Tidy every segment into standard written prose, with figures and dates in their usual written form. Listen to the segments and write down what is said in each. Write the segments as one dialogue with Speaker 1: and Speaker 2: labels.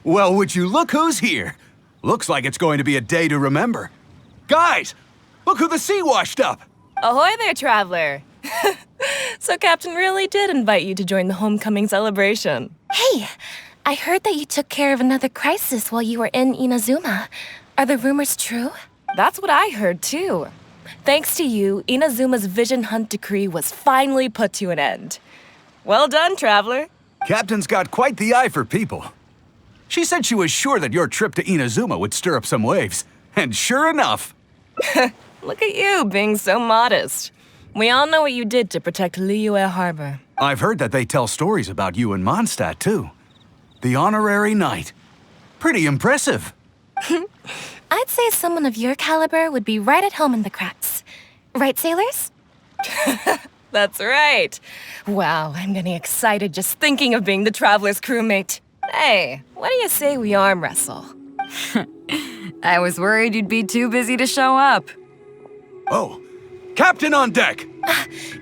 Speaker 1: Well, would you look who's here? Looks like it's going to be a day to remember. Guys, look who the sea washed up!
Speaker 2: Ahoy there, traveler! So Captain really did invite you to join the homecoming celebration.
Speaker 3: Hey, I heard that you took care of another crisis while you were in Inazuma. Are the rumors true?
Speaker 2: That's what I heard, too. Thanks to you, Inazuma's Vision Hunt decree was finally put to an end. Well done, traveler.
Speaker 1: Captain's got quite the eye for people. She said she was sure that your trip to Inazuma would stir up some waves. And sure enough...
Speaker 2: Look at you, being so modest. We all know what you did to protect Liyue Harbor.
Speaker 1: I've heard that they tell stories about you in Mondstadt, too. The honorary knight. Pretty impressive.
Speaker 3: I'd say someone of your caliber would be right at home in the cracks. Right, sailors?
Speaker 2: That's right. Wow, I'm getting excited just thinking of being the traveler's crewmate. Hey, what do you say we arm wrestle?
Speaker 4: I was worried you'd be too busy to show up.
Speaker 1: Oh, Captain on deck!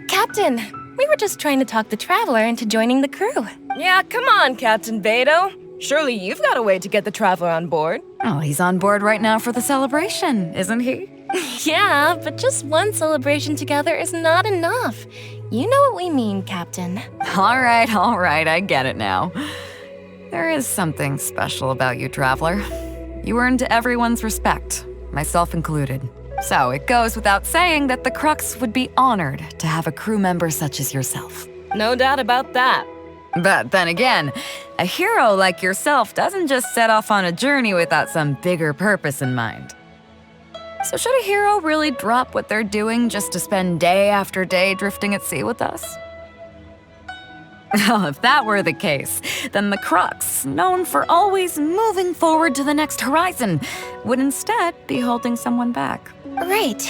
Speaker 3: Captain, we were just trying to talk the traveler into joining the crew.
Speaker 2: Yeah, come on, Captain Beidou. Surely you've got a way to get the traveler on board.
Speaker 4: Oh, he's on board right now for the celebration, isn't he?
Speaker 3: Yeah, but just one celebration together is not enough. You know what we mean, Captain.
Speaker 4: All right, I get it now. There is something special about you, traveler. You earned everyone's respect, myself included. So it goes without saying that the Crux would be honored to have a crew member such as yourself.
Speaker 2: No doubt about that.
Speaker 4: But then again, a hero like yourself doesn't just set off on a journey without some bigger purpose in mind. So should a hero really drop what they're doing just to spend day after day drifting at sea with us? Well, if that were the case, then the Crux, known for always moving forward to the next horizon, would instead be holding someone back.
Speaker 3: Right.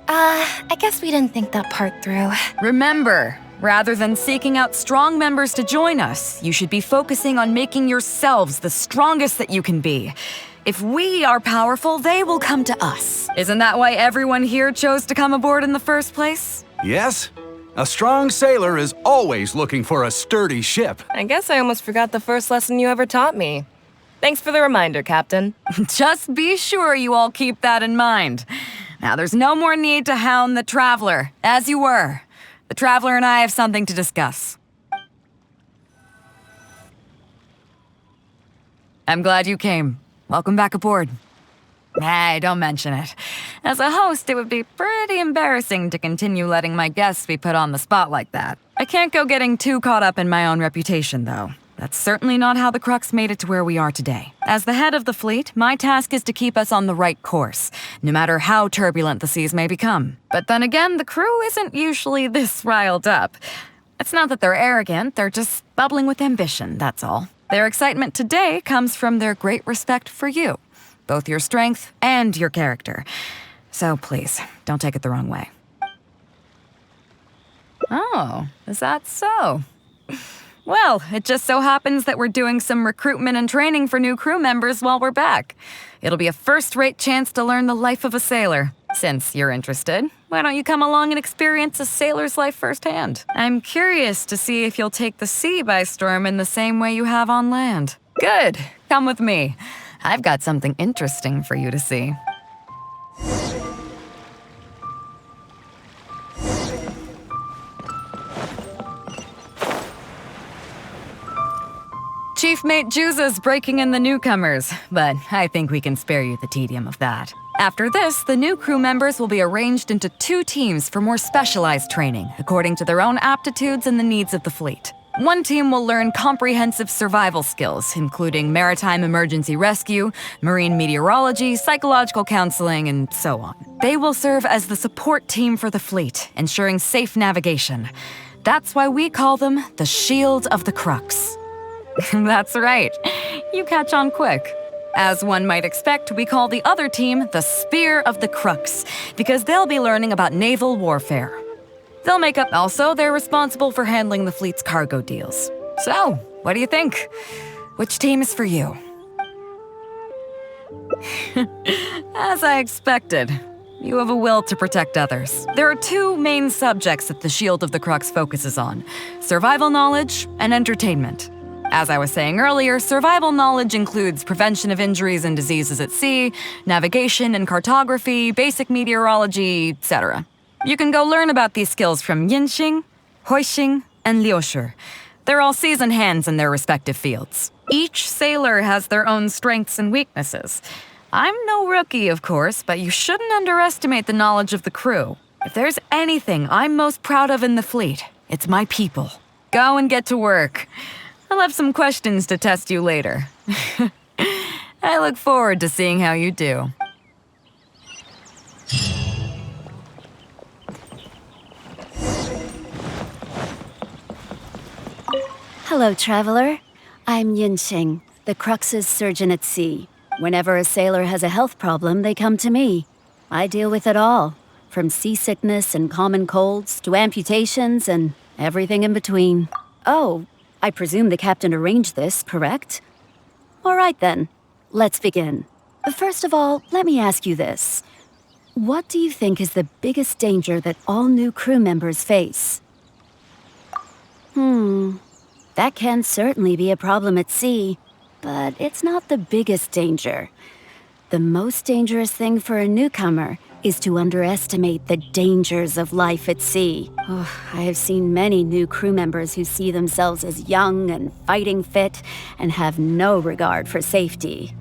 Speaker 3: I guess we didn't think that part through.
Speaker 4: Remember, rather than seeking out strong members to join us, you should be focusing on making yourselves the strongest that you can be. If we are powerful, they will come to us. Isn't that why everyone here chose to come aboard in the first place?
Speaker 1: Yes? A strong sailor is always looking for a sturdy ship.
Speaker 2: I guess I almost forgot the first lesson you ever taught me. Thanks for the reminder, Captain.
Speaker 4: Just be sure you all keep that in mind. Now, there's no more need to hound the traveler, as you were. The traveler and I have something to discuss. I'm glad you came. Welcome back aboard. Hey, don't mention it. As a host, it would be pretty embarrassing to continue letting my guests be put on the spot like that. I can't go getting too caught up in my own reputation, though. That's certainly not how the Crux made it to where we are today. As the head of the fleet, my task is to keep us on the right course, no matter how turbulent the seas may become. But then again, the crew isn't usually this riled up. It's not that they're arrogant, they're just bubbling with ambition, that's all. Their excitement today comes from their great respect for you, both your strength and your character. So please, don't take it the wrong way. Oh, is that so? Well, it just so happens that we're doing some recruitment and training for new crew members while we're back. It'll be a first-rate chance to learn the life of a sailor. Since you're interested, why don't you come along and experience a sailor's life firsthand? I'm curious to see if you'll take the sea by storm in the same way you have on land. Good, come with me. I've got something interesting for you to see. Chief Mate Juza's breaking in the newcomers, but I think we can spare you the tedium of that. After this, the new crew members will be arranged into 2 teams for more specialized training, according to their own aptitudes and the needs of the fleet. One team will learn comprehensive survival skills, including maritime emergency rescue, marine meteorology, psychological counseling, and so on. They will serve as the support team for the fleet, ensuring safe navigation. That's why we call them the Shield of the Crux. That's right. You catch on quick. As one might expect, we call the other team the Spear of the Crux, because they'll be learning about naval warfare. They'll make up also they're responsible for handling the fleet's cargo deals. So, what do you think? Which team is for you? As I expected, you have a will to protect others. There are 2 main subjects that the Shield of the Crux focuses on: survival knowledge and entertainment. As I was saying earlier, survival knowledge includes prevention of injuries and diseases at sea, navigation and cartography, basic meteorology, etc. You can go learn about these skills from Yinxing, Huixing, and Liyue. They're all seasoned hands in their respective fields. Each sailor has their own strengths and weaknesses. I'm no rookie, of course, but you shouldn't underestimate the knowledge of the crew. If there's anything I'm most proud of in the fleet, it's my people. Go and get to work. I'll have some questions to test you later. I look forward to seeing how you do.
Speaker 5: Hello, traveler. I'm Yinxing, the Crux's surgeon at sea. Whenever a sailor has a health problem, they come to me. I deal with it all, from seasickness and common colds to amputations and everything in between. Oh, I presume the captain arranged this, correct? All right then, let's begin. First of all, let me ask you this. What do you think is the biggest danger that all new crew members face? That can certainly be a problem at sea, but it's not the biggest danger. The most dangerous thing for a newcomer is to underestimate the dangers of life at sea. I have seen many new crew members who see themselves as young and fighting fit and have no regard for safety.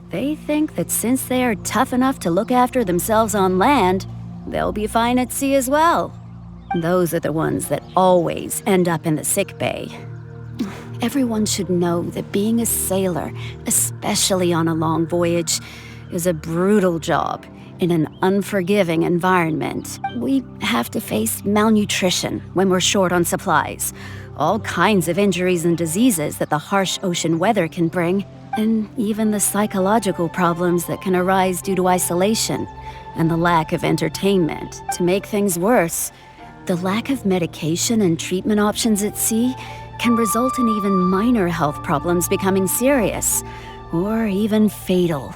Speaker 5: They think that since they are tough enough to look after themselves on land, they'll be fine at sea as well. Those are the ones that always end up in the sick bay. Everyone should know that being a sailor, especially on a long voyage, is a brutal job in an unforgiving environment. We have to face malnutrition when we're short on supplies, all kinds of injuries and diseases that the harsh ocean weather can bring, and even the psychological problems that can arise due to isolation and the lack of entertainment. To make things worse, the lack of medication and treatment options at sea can result in even minor health problems becoming serious, or even fatal.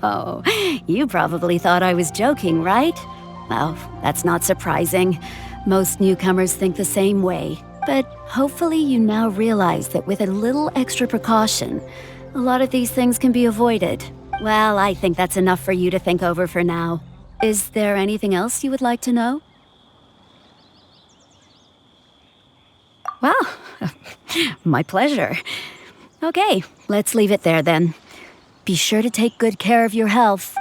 Speaker 5: Oh, you probably thought I was joking, right? Well, that's not surprising. Most newcomers think the same way. But hopefully you now realize that with a little extra precaution, a lot of these things can be avoided. Well, I think that's enough for you to think over for now. Is there anything else you would like to know? Well, my pleasure. Okay, let's leave it there then. Be sure to take good care of your health.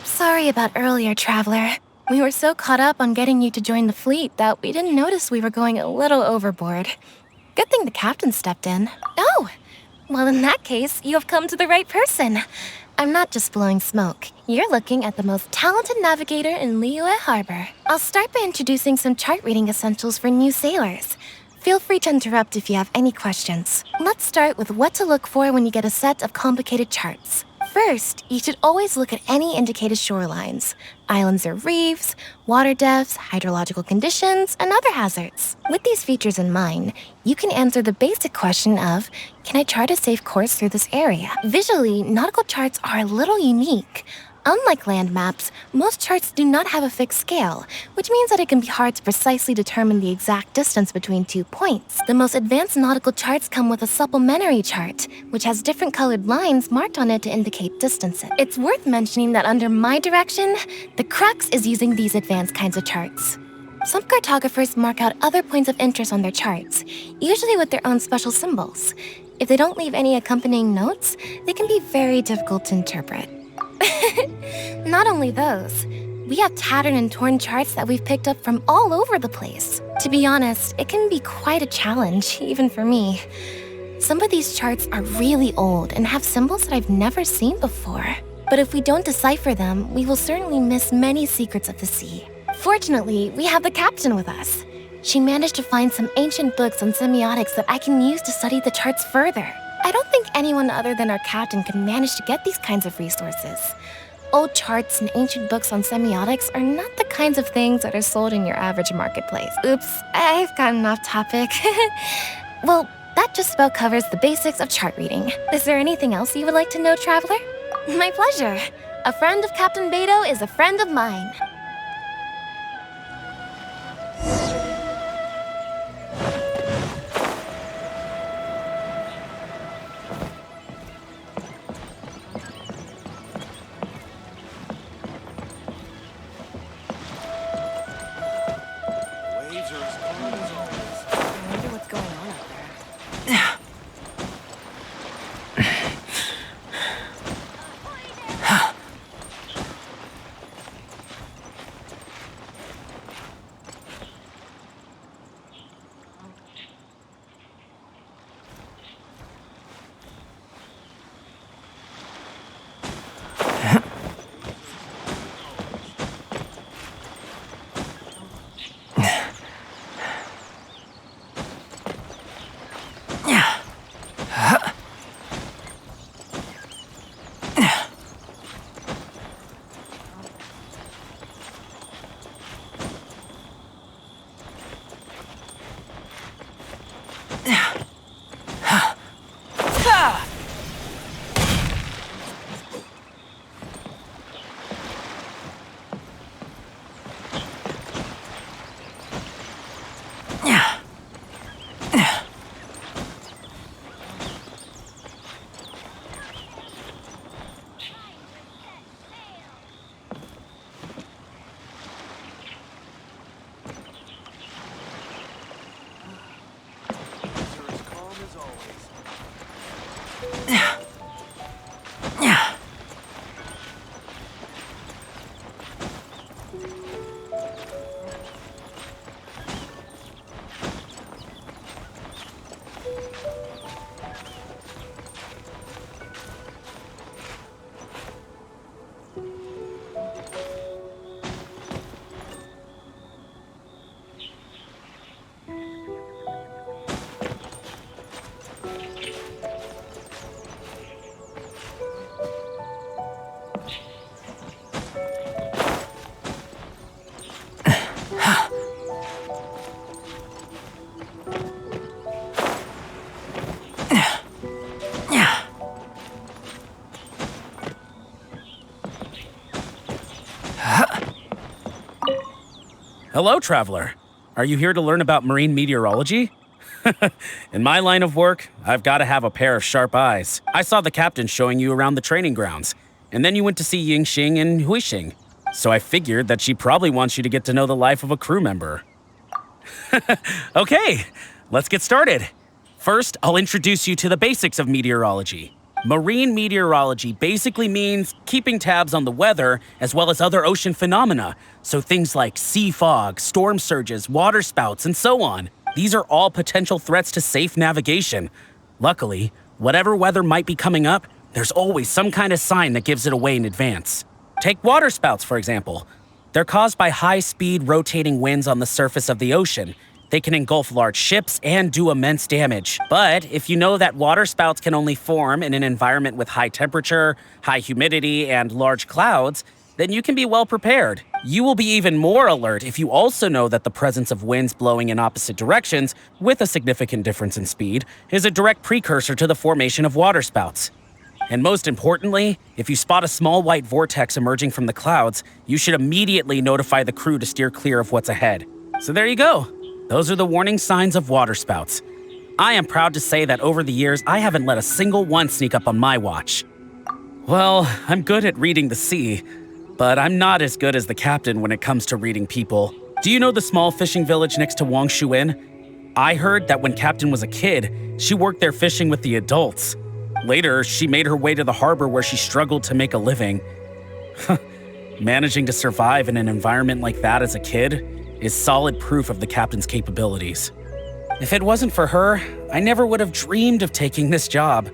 Speaker 3: Sorry about earlier, traveler. We were so caught up on getting you to join the fleet that we didn't notice we were going a little overboard. Good thing the captain stepped in. Oh! Well, in that case, you have come to the right person. I'm not just blowing smoke. You're looking at the most talented navigator in Liyue Harbor. I'll start by introducing some chart reading essentials for new sailors. Feel free to interrupt if you have any questions. Let's start with what to look for when you get a set of complicated charts. First, you should always look at any indicated shorelines, islands or reefs, water depths, hydrological conditions, and other hazards. With these features in mind, you can answer the basic question of, can I chart a safe course through this area? Visually, nautical charts are a little unique. Unlike land maps, most charts do not have a fixed scale, which means that it can be hard to precisely determine the exact distance between 2 points. The most advanced nautical charts come with a supplementary chart, which has different colored lines marked on it to indicate distances. It's worth mentioning that under my direction, the crux is using these advanced kinds of charts. Some cartographers mark out other points of interest on their charts, usually with their own special symbols. If they don't leave any accompanying notes, they can be very difficult to interpret. Not only those, we have tattered and torn charts that we've picked up from all over the place. To be honest, it can be quite a challenge, even for me. Some of these charts are really old and have symbols that I've never seen before. But if we don't decipher them, we will certainly miss many secrets of the sea. Fortunately, we have the captain with us. She managed to find some ancient books on semiotics that I can use to study the charts further. I don't think anyone other than our captain could manage to get these kinds of resources. Old charts and ancient books on semiotics are not the kinds of things that are sold in your average marketplace. Oops, I've gotten off topic. Well, that just about covers the basics of chart reading. Is there anything else you would like to know, traveler? My pleasure. A friend of Captain Beidou is a friend of mine.
Speaker 6: Hello, traveler. Are you here to learn about marine meteorology? In my line of work, I've got to have a pair of sharp eyes. I saw the captain showing you around the training grounds, and then you went to see Yingxing and Huixing. So I figured that she probably wants you to get to know the life of a crew member. Okay, let's get started. First, I'll introduce you to the basics of meteorology. Marine meteorology basically means keeping tabs on the weather as well as other ocean phenomena, so things like sea fog, storm surges, water spouts, and so on. These are all potential threats to safe navigation. Luckily, whatever weather might be coming up, there's always some kind of sign that gives it away in advance. Take water spouts, for example. They're caused by high-speed rotating winds on the surface of the ocean. They can engulf large ships and do immense damage. But if you know that water spouts can only form in an environment with high temperature, high humidity, and large clouds, then you can be well prepared. You will be even more alert if you also know that the presence of winds blowing in opposite directions, with a significant difference in speed, is a direct precursor to the formation of water spouts. And most importantly, if you spot a small white vortex emerging from the clouds, you should immediately notify the crew to steer clear of what's ahead. So there you go. Those are the warning signs of water spouts. I am proud to say that over the years, I haven't let a single one sneak up on my watch. Well, I'm good at reading the sea, but I'm not as good as the captain when it comes to reading people. Do you know the small fishing village next to Wangshuin? I heard that when Captain was a kid, she worked there fishing with the adults. Later, she made her way to the harbor where she struggled to make a living. Managing to survive in an environment like that as a kid is solid proof of the captain's capabilities. If it wasn't for her, I never would have dreamed of taking this job.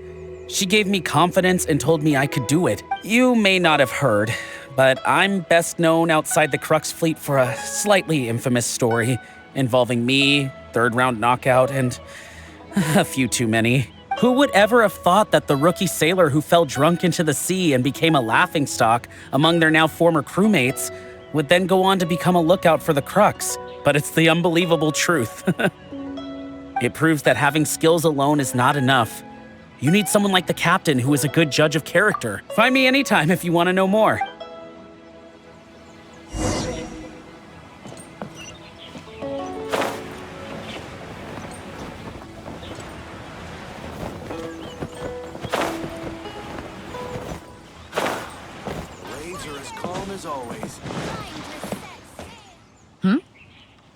Speaker 6: She gave me confidence and told me I could do it. You may not have heard, but I'm best known outside the Crux fleet for a slightly infamous story involving me, third-round knockout, and a few too many. Who would ever have thought that the rookie sailor who fell drunk into the sea and became a laughingstock among their now former crewmates would then go on to become a lookout for the Crux? But it's the unbelievable truth. It proves that having skills alone is not enough. You need someone like the captain who is a good judge of character. Find me anytime if you want to know more.
Speaker 1: Waves are as calm as always.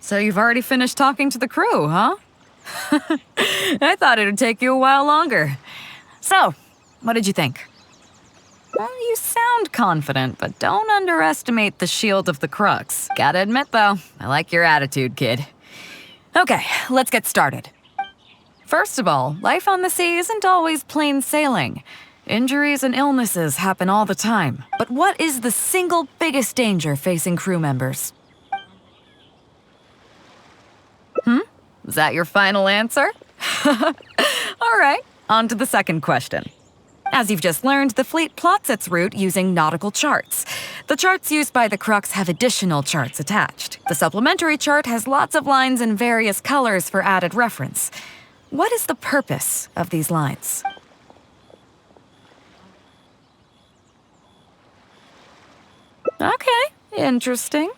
Speaker 4: So you've already finished talking to the crew, huh? I thought it'd take you a while longer. So, what did you think? Well, you sound confident, but don't underestimate the shield of the crux. Gotta admit, though, I like your attitude, kid. Okay, let's get started. First of all, life on the sea isn't always plain sailing. Injuries and illnesses happen all the time. But what is the single biggest danger facing crew members? Is that your final answer? All right, on to the second question. As you've just learned, the fleet plots its route using nautical charts. The charts used by the Crux have additional charts attached. The supplementary chart has lots of lines in various colors for added reference. What is the purpose of these lines? Okay, interesting.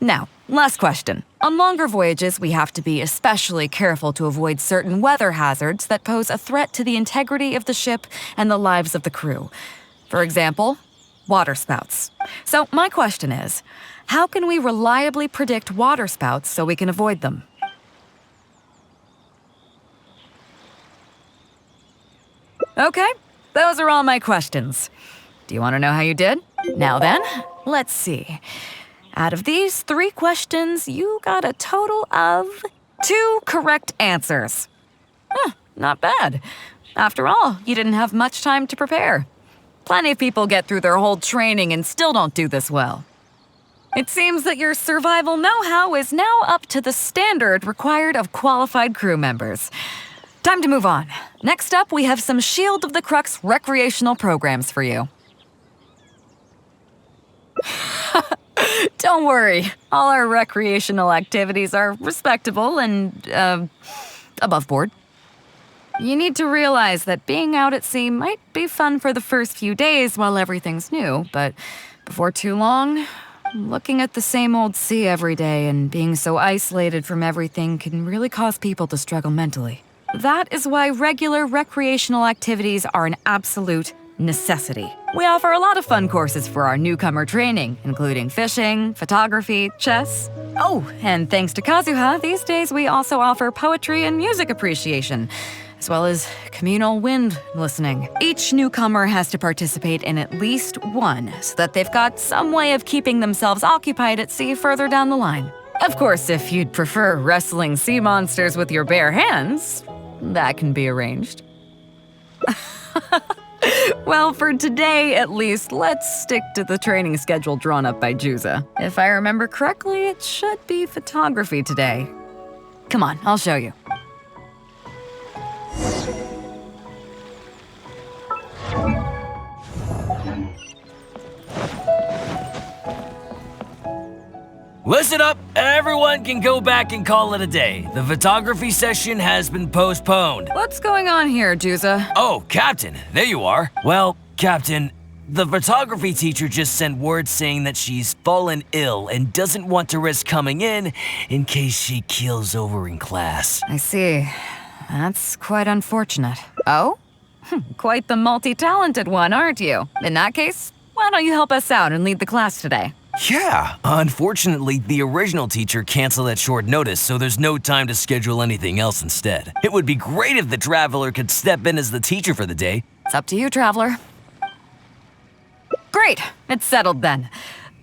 Speaker 4: Now, last question. On longer voyages, we have to be especially careful to avoid certain weather hazards that pose a threat to the integrity of the ship and the lives of the crew. For example, waterspouts. So my question is, how can we reliably predict waterspouts so we can avoid them? Okay, those are all my questions. Do you want to know how you did? Now then, let's see. Out of these 3 questions, you got a total of 2 correct answers. Not bad. After all, you didn't have much time to prepare. Plenty of people get through their whole training and still don't do this well. It seems that your survival know-how is now up to the standard required of qualified crew members. Time to move on. Next up, we have some Shield of the Crux recreational programs for you. Don't worry, all our recreational activities are respectable and, above board. You need to realize that being out at sea might be fun for the first few days while everything's new, but before too long, looking at the same old sea every day and being so isolated from everything can really cause people to struggle mentally. That is why regular recreational activities are an absolute necessity. We offer a lot of fun courses for our newcomer training, including fishing, photography, chess. Oh, and thanks to Kazuha, these days we also offer poetry and music appreciation, as well as communal wind listening. Each newcomer has to participate in at least one, so that they've got some way of keeping themselves occupied at sea further down the line. Of course, if you'd prefer wrestling sea monsters with your bare hands, that can be arranged. Well, for today, at least, let's stick to the training schedule drawn up by Juza. If I remember correctly, it should be photography today. Come on, I'll show you.
Speaker 7: Listen up, everyone can go back and call it a day. The photography session has been postponed.
Speaker 4: What's going on here, Juza?
Speaker 7: Oh, Captain, there you are. Well, Captain, the photography teacher just sent word saying that she's fallen ill and doesn't want to risk coming in case she keels over in class.
Speaker 4: I see. That's quite unfortunate. Oh? Quite the multi-talented one, aren't you? In that case, why don't you help us out and lead the class today?
Speaker 7: Yeah, unfortunately, the original teacher canceled at short notice, so there's no time to schedule anything else instead. It would be great if the Traveler could step in as the teacher for the day.
Speaker 4: It's up to you, Traveler. Great, it's settled then.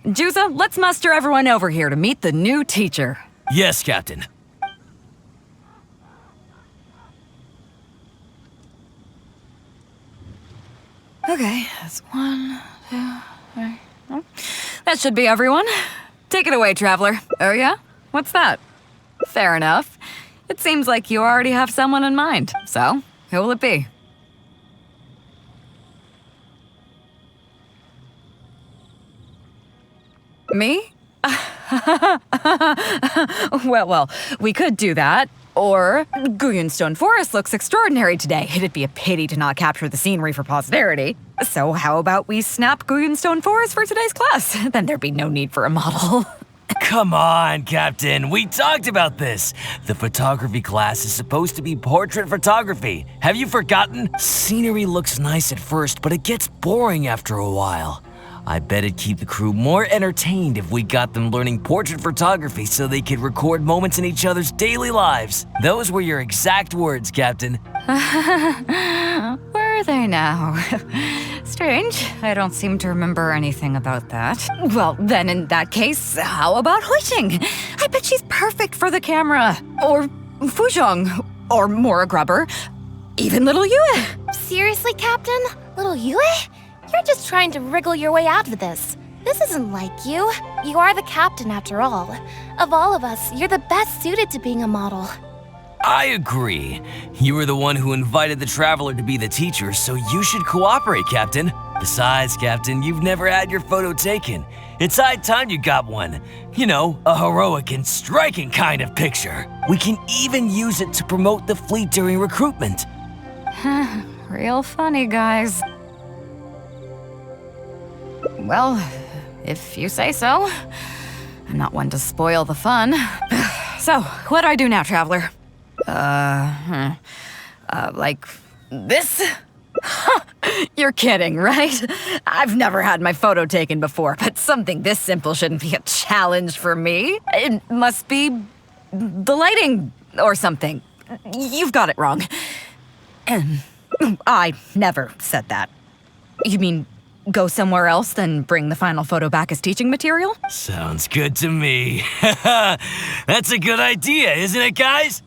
Speaker 4: Juza, let's muster everyone over here to meet the new teacher.
Speaker 7: Yes, Captain.
Speaker 4: Okay, that's 1, 2, 3. That should be everyone. Take it away, Traveler. Oh yeah? What's that? Fair enough. It seems like you already have someone in mind. So, who will it be? Me? Well, we could do that. Or, Guyun Stone Forest looks extraordinary today. It'd be a pity to not capture the scenery for posterity. So how about we snap Guyun Stone Forest for today's class? Then there'd be no need for a model.
Speaker 7: Come on, Captain. We talked about this. The photography class is supposed to be portrait photography. Have you forgotten? Scenery looks nice at first, but it gets boring after a while. I bet it'd keep the crew more entertained if we got them learning portrait photography so they could record moments in each other's daily lives. Those were your exact words, Captain.
Speaker 4: Were they now? Strange. I don't seem to remember anything about that. Well, then in that case, how about Huixing? I bet she's perfect for the camera. Or Fuzhong. Or Mora Grubber. Even little Yue.
Speaker 3: Seriously, Captain? Little Yue? You're just trying to wriggle your way out of this. This isn't like you. You are the captain after all. Of all of us, you're the best suited to being a model.
Speaker 7: I agree. You were the one who invited the traveler to be the teacher, so you should cooperate, Captain. Besides, Captain, you've never had your photo taken. It's high time you got one. You know, a heroic and striking kind of picture. We can even use it to promote the fleet during recruitment.
Speaker 4: Real funny, guys. Well, if you say so. I'm not one to spoil the fun. So, what do I do now, Traveler? Like this? You're kidding, right? I've never had my photo taken before, but something this simple shouldn't be a challenge for me. It must be the lighting or something. You've got it wrong. I never said that. You mean go somewhere else, then bring the final photo back as teaching material?
Speaker 7: Sounds good to me. That's a good idea, isn't it, guys?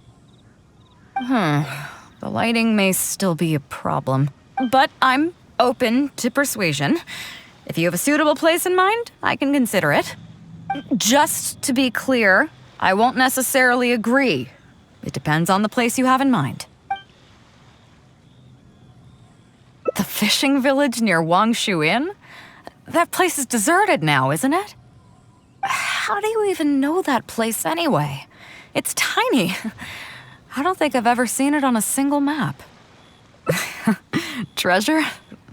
Speaker 4: The lighting may still be a problem, but I'm open to persuasion. If you have a suitable place in mind, I can consider it. Just to be clear, I won't necessarily agree. It depends on the place you have in mind. The fishing village near Wangshu Inn? That place is deserted now, isn't it? How do you even know that place anyway? It's tiny. I don't think I've ever seen it on a single map. Treasure?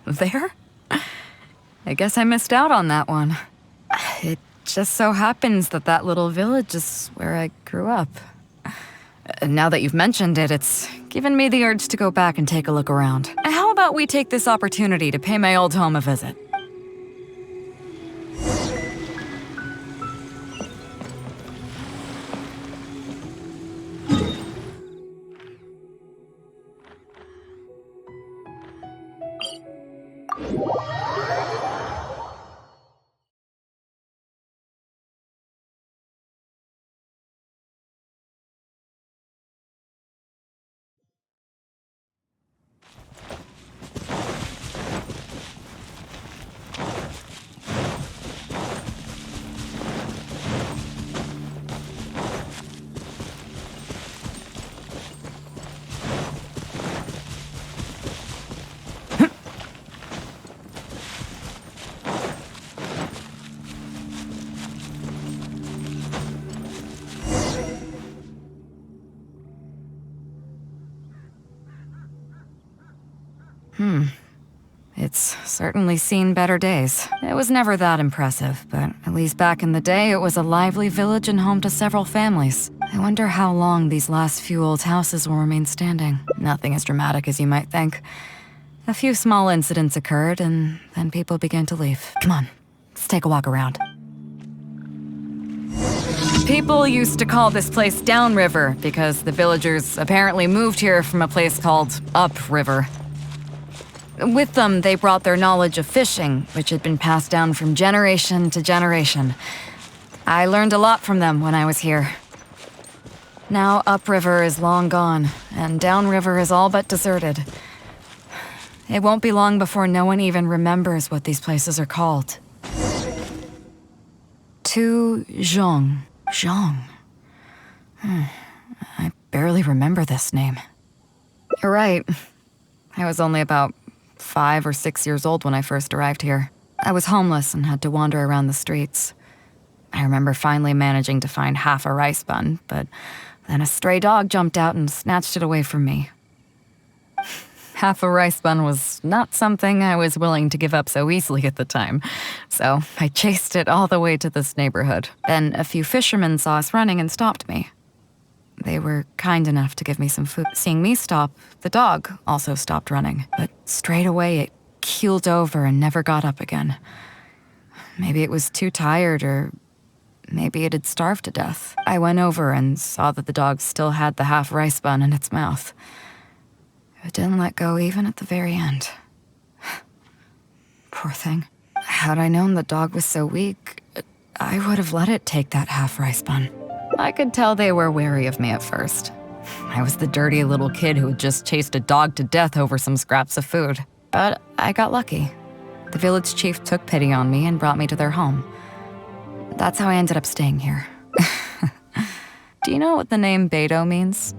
Speaker 4: There? I guess I missed out on that one. It just so happens that that little village is where I grew up. Now that you've mentioned it, it's given me the urge to go back and take a look around. How about we take this opportunity to pay my old home a visit? It's certainly seen better days. It was never that impressive, but at least back in the day, it was a lively village and home to several families. I wonder how long these last few old houses will remain standing. Nothing as dramatic as you might think. A few small incidents occurred, and then people began to leave. Come on, let's take a walk around. People used to call this place Downriver because the villagers apparently moved here from a place called Upriver. With them, they brought their knowledge of fishing, which had been passed down from generation to generation. I learned a lot from them when I was here. Now Upriver is long gone, and Downriver is all but deserted. It won't be long before no one even remembers what these places are called. To Zhong. Zhong. I barely remember this name. You're right. I was only about 5 or 6 years old when I first arrived here. I was homeless and had to wander around the streets. I remember finally managing to find half a rice bun, but Then a stray dog jumped out and snatched it away from me. Half a rice bun was not something I was willing to give up so easily at the time, so I chased it all the way to this neighborhood. Then a few fishermen saw us running and stopped me. They were kind enough to give me some food. Seeing me stop, the dog also stopped running, but straight away it keeled over and never got up again. Maybe it was too tired, or maybe it had starved to death. I went over and saw that the dog still had the half rice bun in its mouth. It didn't let go even at the very end. Poor thing. Had I known the dog was so weak, I would have let it take that half rice bun. I could tell they were wary of me at first. I was the dirty little kid who had just chased a dog to death over some scraps of food. But I got lucky. The village chief took pity on me and brought me to their home. That's how I ended up staying here. Do you know what the name Beidou means?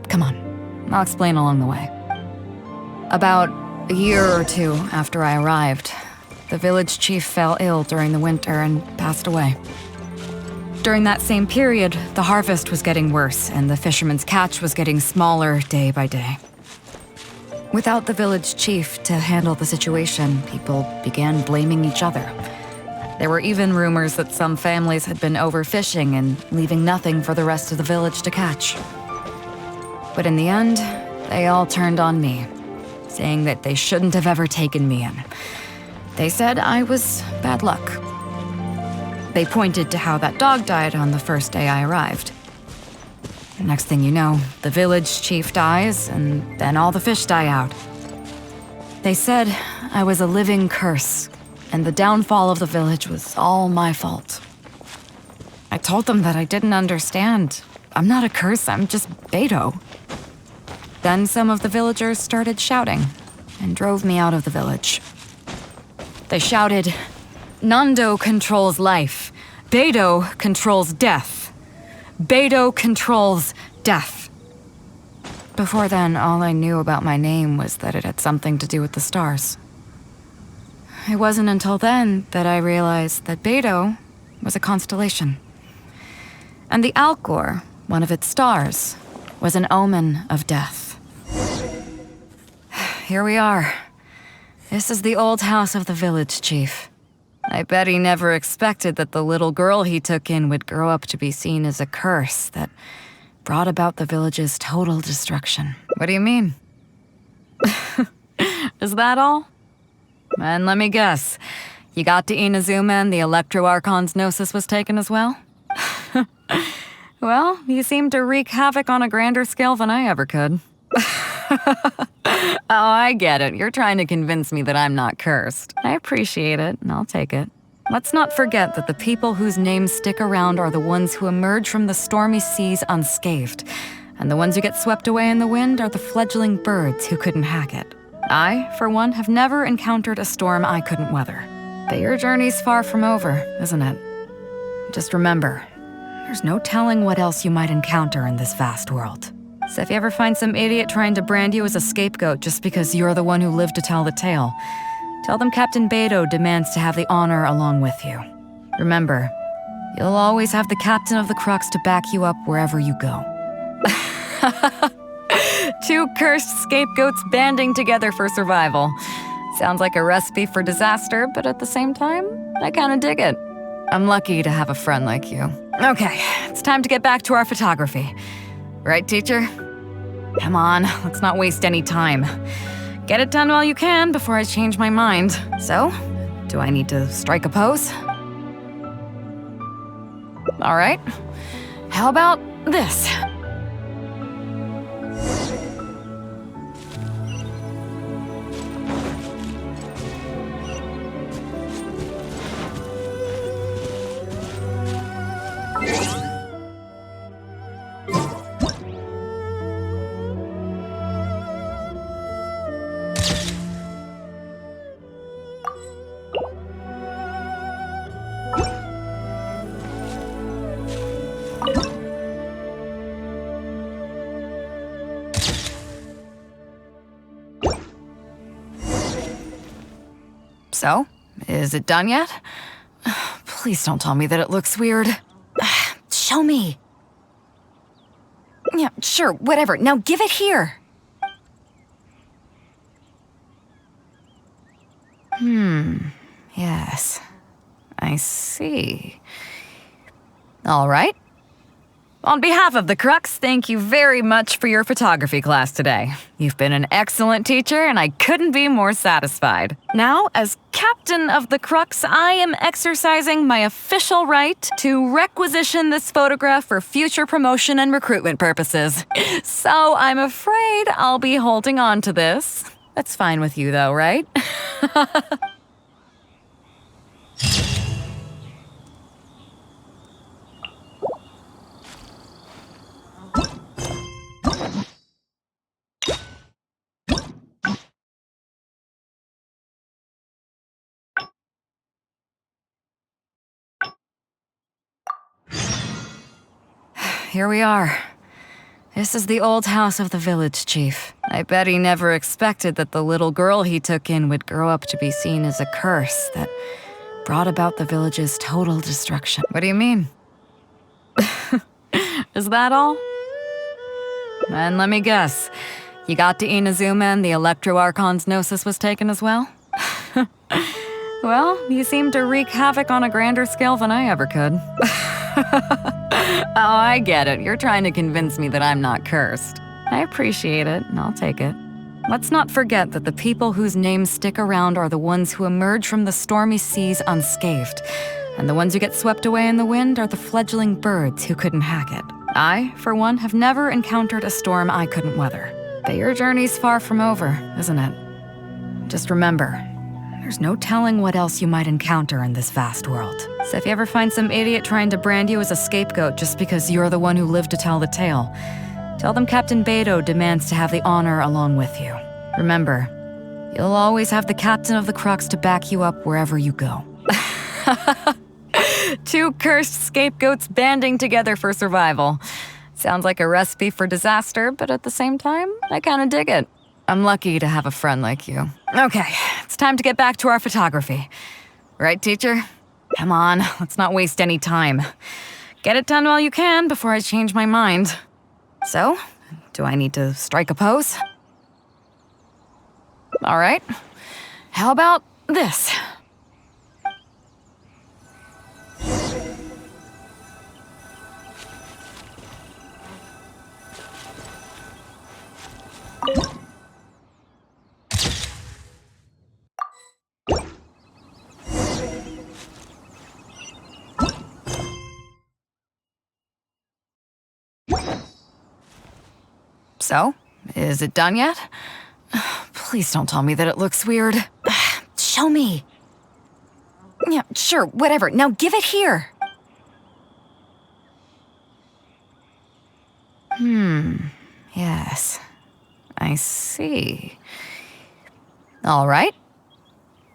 Speaker 4: Come on. I'll explain along the way. About a year or two after I arrived, the village chief fell ill during the winter and passed away. During that same period, the harvest was getting worse and the fishermen's catch was getting smaller day by day. Without the village chief to handle the situation, people began blaming each other. There were even rumors that some families had been overfishing and leaving nothing for the rest of the village to catch. But in the end, they all turned on me, saying that they shouldn't have ever taken me in. They said I was bad luck. They pointed to how that dog died on the first day I arrived. Next thing you know, the village chief dies, and then all the fish die out. They said I was a living curse, and the downfall of the village was all my fault. I told them that I didn't understand. I'm not a curse, I'm just Beidou. Then some of the villagers started shouting and drove me out of the village. They shouted, "Nando controls life. Beidou controls death. Beidou controls death." Before then, all I knew about my name was that it had something to do with the stars. It wasn't until then that I realized that Beidou was a constellation. And the Alcor, one of its stars, was an omen of death. Here we are. This is the old house of the village chief. I bet he never expected that the little girl he took in would grow up to be seen as a curse that brought about the village's total destruction. What do you mean? Is that all? And let me guess, you got to Inazuma and the Electro Archon's Gnosis was taken as well? Well, you seem to wreak havoc on a grander scale than I ever could. Oh, I get it. You're trying to convince me that I'm not cursed. I appreciate it, and I'll take it. Let's not forget that the people whose names stick around are the ones who emerge from the stormy seas unscathed, and the ones who get swept away in the wind are the fledgling birds who couldn't hack it. I, for one, have never encountered a storm I couldn't weather. But your journey's far from over, isn't it? Just remember, there's no telling what else you might encounter in this vast world. So if you ever find some idiot trying to brand you as a scapegoat just because you're the one who lived to tell the tale, tell them Captain Beidou demands to have the honor along with you. Remember, you'll always have the captain of the Crux to back you up wherever you go. Two cursed scapegoats banding together for survival. Sounds like a recipe for disaster, but at the same time, I kinda dig it. I'm lucky to have a friend like you. Okay, it's time to get back to our photography. Right, teacher? Come on, let's not waste any time. Get it done while you can before I change my mind. So, do I need to strike a pose? All right. How about this? So, is it done yet? Please don't tell me that it looks weird. Show me. Yeah, sure, whatever. Now give it here. Yes. I see. All right. On behalf of the Crux, thank you very much for your photography class today. You've been an excellent teacher, and I couldn't be more satisfied. Now, as captain of the Crux, I am exercising my official right to requisition this photograph for future promotion and recruitment purposes. So I'm afraid I'll be holding on to this. That's fine with you, though, right? Here we are. This is the old house of the village chief. I bet he never expected that the little girl he took in would grow up to be seen as a curse that brought about the village's total destruction. What do you mean? Is that all? And let me guess, you got to Inazuma and the Electro Archon's Gnosis was taken as well? Well, you seem to wreak havoc on a grander scale than I ever could. Oh, I get it. You're trying to convince me that I'm not cursed. I appreciate it, and I'll take it. Let's not forget that the people whose names stick around are the ones who emerge from the stormy seas unscathed. And the ones who get swept away in the wind are the fledgling birds who couldn't hack it. I, for one, have never encountered a storm I couldn't weather. But your journey's far from over, isn't it? Just remember, there's no telling what else you might encounter in this vast world. So if you ever find some idiot trying to brand you as a scapegoat just because you're the one who lived to tell the tale, tell them Captain Beidou demands to have the honor along with you. Remember, you'll always have the captain of the Crux to back you up wherever you go. Two cursed scapegoats banding together for survival. Sounds like a recipe for disaster, but at the same time, I kinda dig it. I'm lucky to have a friend like you. Okay, it's time to get back to our photography. Right, teacher? Come on, let's not waste any time. Get it done while you can before I change my mind. So, do I need to strike a pose? All right. How about this? So, is it done yet? Please don't tell me that it looks weird. Show me. Yeah, sure, whatever. Now give it here. Yes. I see. All right.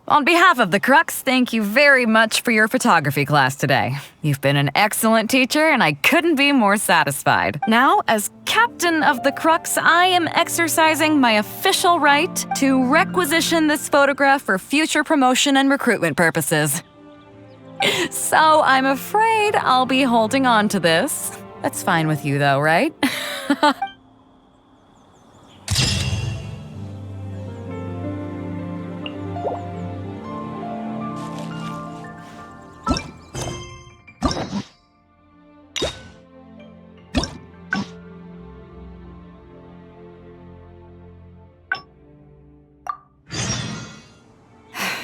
Speaker 4: On behalf of the Crux, thank you very much for your photography class today. You've been an excellent teacher, and I couldn't be more satisfied. Now, as captain of the Crux, I am exercising my official right to requisition this photograph for future promotion and recruitment purposes. So I'm afraid I'll be holding on to this. That's fine with you, though, right?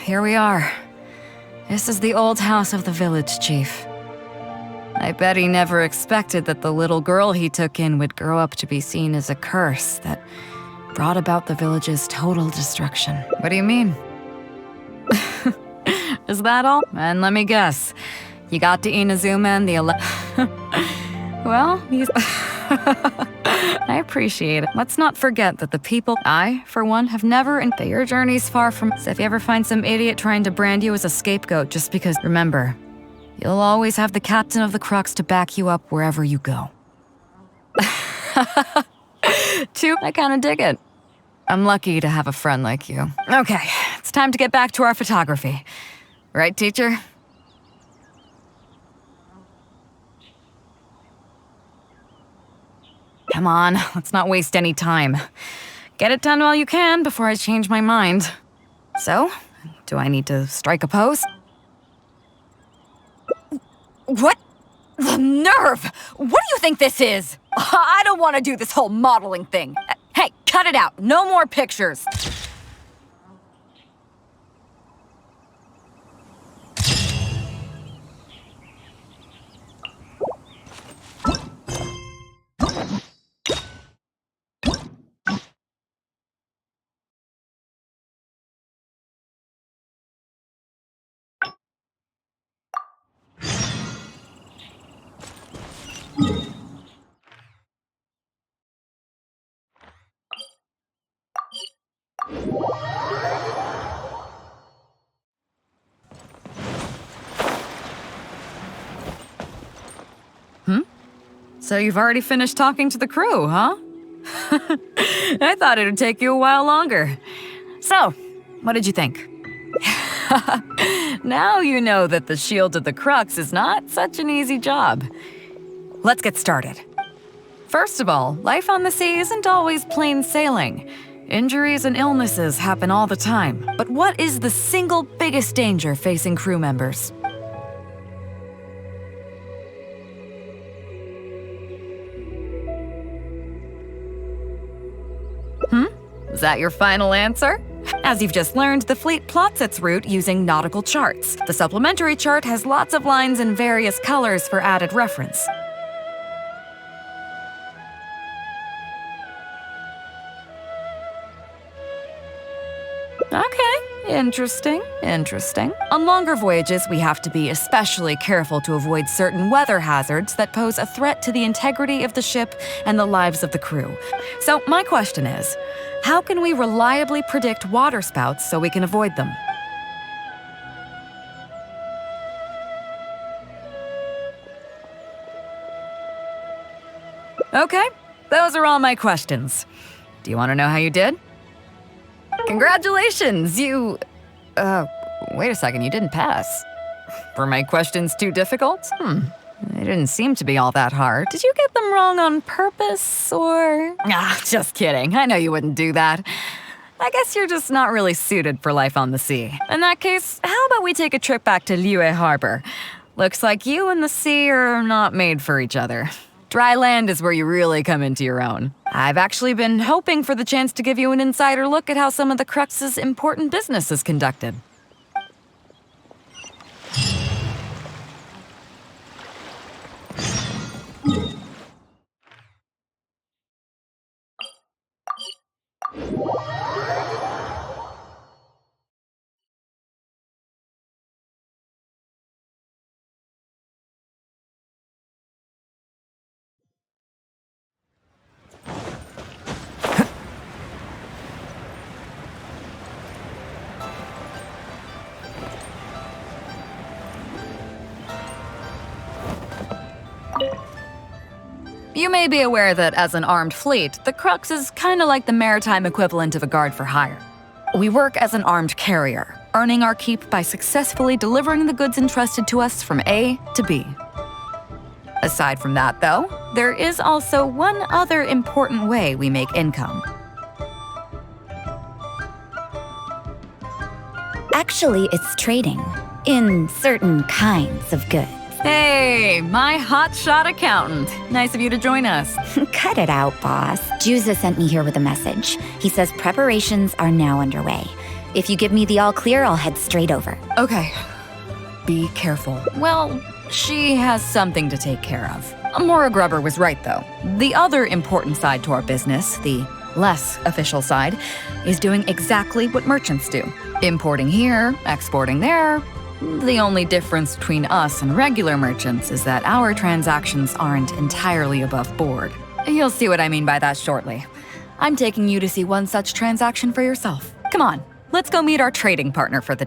Speaker 4: Here we are. This is the old house of the village chief. I bet he never expected that the little girl he took in would grow up to be seen as a curse that brought about the village's total destruction. What do you mean? Is that all? And let me guess, you got to Inazuma and the Well, he's... I appreciate it. Let's not forget that the people I, for one, have never that your journey's far from. So if you ever find some idiot trying to brand you as a scapegoat just because, remember, you'll always have the captain of the Crux to back you up wherever you go. I kinda dig it. I'm lucky to have a friend like you. Okay, it's time to get back to our photography. Right, teacher? Come Come on, let's not waste any time. Get it done while you can before I change my mind. So, do I need to strike a pose? What? The nerve! What do you think this is? I don't want to do this whole modeling thing. Hey, cut it out. No more pictures. So you've already finished talking to the crew, huh? I thought it would take you a while longer. So, what did you think? Now you know that the Shield of the Crux is not such an easy job. Let's get started. First of all, life on the sea isn't always plain sailing. Injuries and illnesses happen all the time. But what is the single biggest danger facing crew members? Is that your final answer? As you've just learned, the fleet plots its route using nautical charts. The supplementary chart has lots of lines in various colors for added reference. Okay, interesting. On longer voyages, we have to be especially careful to avoid certain weather hazards that pose a threat to the integrity of the ship and the lives of the crew. So my question is, how can we reliably predict waterspouts so we can avoid them? Okay, those are all my questions. Do you want to know how you did? Congratulations, you... wait a second, you didn't pass. Were my questions too difficult? They didn't seem to be all that hard. Did you get them wrong on purpose, or...? Just kidding. I know you wouldn't do that. I guess you're just not really suited for life on the sea. In that case, how about we take a trip back to Liyue Harbor? Looks like you and the sea are not made for each other. Dry land is where you really come into your own. I've actually been hoping for the chance to give you an insider look at how some of the Crux's important business is conducted. You may be aware that as an armed fleet, the Crux is kinda like the maritime equivalent of a guard for hire. We work as an armed carrier, earning our keep by successfully delivering the goods entrusted to us from A to B. Aside from that, though, there is also one other important way we make income.
Speaker 5: Actually, it's trading. In certain kinds of goods.
Speaker 4: Hey, my hotshot accountant. Nice of you to join us.
Speaker 8: Cut it out, boss. Juza sent me here with a message. He says preparations are now underway. If you give me the all clear, I'll head straight over.
Speaker 4: Okay. Be careful. Well, she has something to take care of. Maura Grubber was right, though. The other important side to our business, the less official side, is doing exactly what merchants do. Importing here, exporting there. The only difference between us and regular merchants is that our transactions aren't entirely above board. You'll see what I mean by that shortly. I'm taking you to see one such transaction for yourself. Come on, let's go meet our trading partner for the...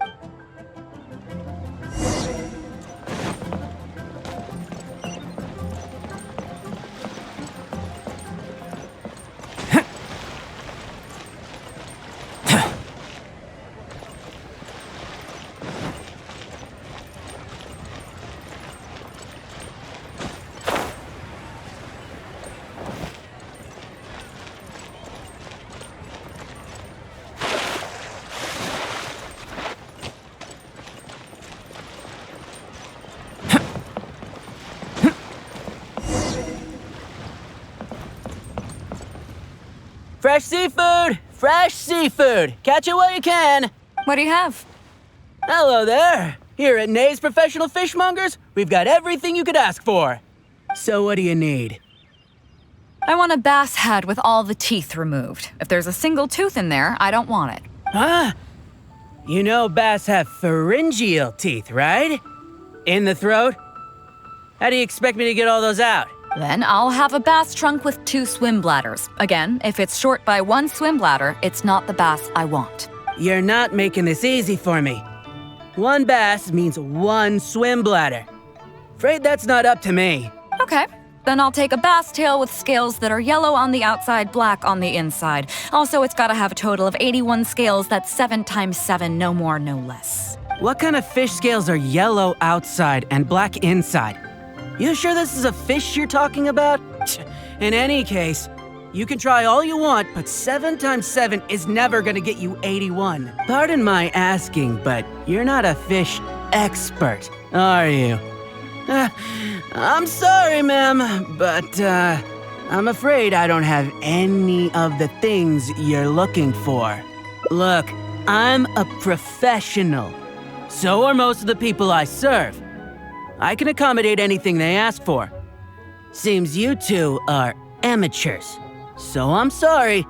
Speaker 9: Fresh seafood! Fresh seafood! Catch it while you can!
Speaker 4: What do you have?
Speaker 9: Hello there! Here at Nay's Professional Fishmongers, we've got everything you could ask for. So what do you need?
Speaker 4: I want a bass head with all the teeth removed. If there's a single tooth in there, I don't want it.
Speaker 9: Huh? You know bass have pharyngeal teeth, right? In the throat? How do you expect me to get all those out?
Speaker 4: Then I'll have a bass trunk with 2 swim bladders. Again, if it's short by 1 swim bladder, it's not the bass I want.
Speaker 9: You're not making this easy for me. 1 bass means 1 swim bladder. Afraid that's not up to me.
Speaker 4: Okay, then I'll take a bass tail with scales that are yellow on the outside, black on the inside. Also, it's gotta have a total of 81 scales, that's 7 times 7, no more, no less.
Speaker 9: What kind of fish scales are yellow outside and black inside? You sure this is a fish you're talking about? In any case, you can try all you want, but 7 times 7 is never gonna get you 81. Pardon my asking, but you're not a fish expert, are you? I'm sorry, ma'am, but I'm afraid I don't have any of the things you're looking for. Look, I'm a professional. So are most of the people I serve. I can accommodate anything they ask for. Seems you two are amateurs. So I'm sorry,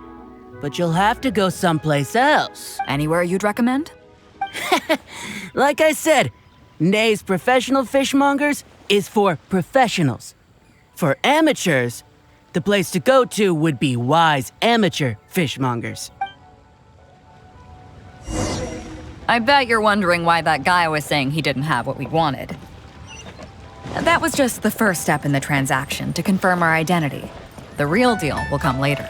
Speaker 9: but you'll have to go someplace else.
Speaker 4: Anywhere you'd recommend?
Speaker 9: Like I said, Nay's Professional Fishmongers is for professionals. For amateurs, the place to go to would be Wise Amateur Fishmongers.
Speaker 4: I bet you're wondering why that guy was saying he didn't have what we wanted. That was just the first step in the transaction to confirm our identity. The real deal will come later.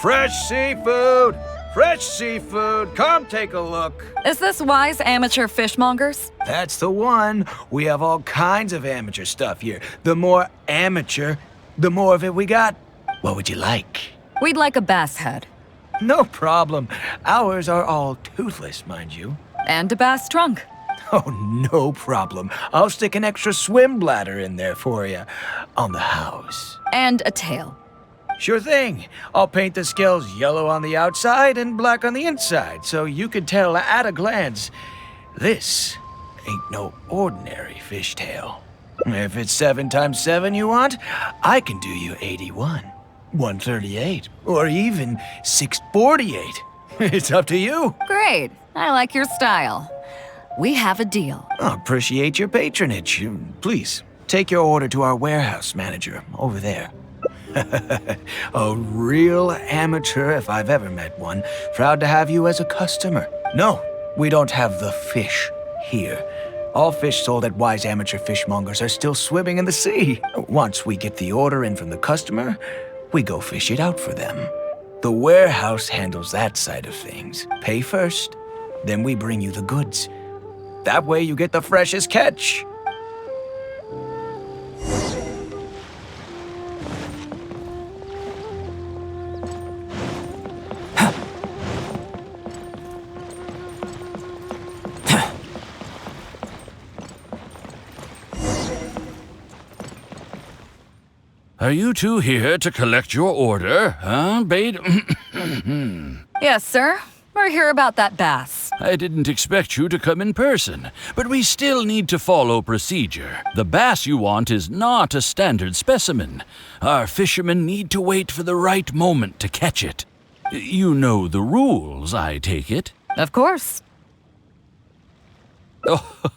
Speaker 10: Fresh seafood! Fresh seafood! Come take a look.
Speaker 4: Is this Wise Amateur Fishmongers?
Speaker 10: That's the one. We have all kinds of amateur stuff here. The more amateur, the more of it we got. What would you like?
Speaker 4: We'd like a bass head.
Speaker 10: No problem. Ours are all toothless, mind you.
Speaker 4: And a bass trunk.
Speaker 10: Oh, no problem. I'll stick an extra swim bladder in there for you. On the house.
Speaker 4: And a tail.
Speaker 10: Sure thing. I'll paint the scales yellow on the outside and black on the inside, so you can tell at a glance, this ain't no ordinary fishtail. If it's 7 times 7 you want, I can do you 81, 138, or even 648. It's up to you.
Speaker 4: Great. I like your style. We have a deal.
Speaker 10: I appreciate your patronage. Please, take your order to our warehouse manager over there. A real amateur if I've ever met one. Proud to have you as a customer. No, we don't have the fish here. All fish sold at Wise Amateur Fishmongers are still swimming in the sea. Once we get the order in from the customer, we go fish it out for them. The warehouse handles that side of things. Pay first, then we bring you the goods. That way you get the freshest catch.
Speaker 11: Are you two here to collect your order, huh, Beidou?
Speaker 4: Yes, sir. We're here about that bass.
Speaker 11: I didn't expect you to come in person, but we still need to follow procedure. The bass you want is not a standard specimen. Our fishermen need to wait for the right moment to catch it. You know the rules, I take it?
Speaker 4: Of course.
Speaker 11: Oh,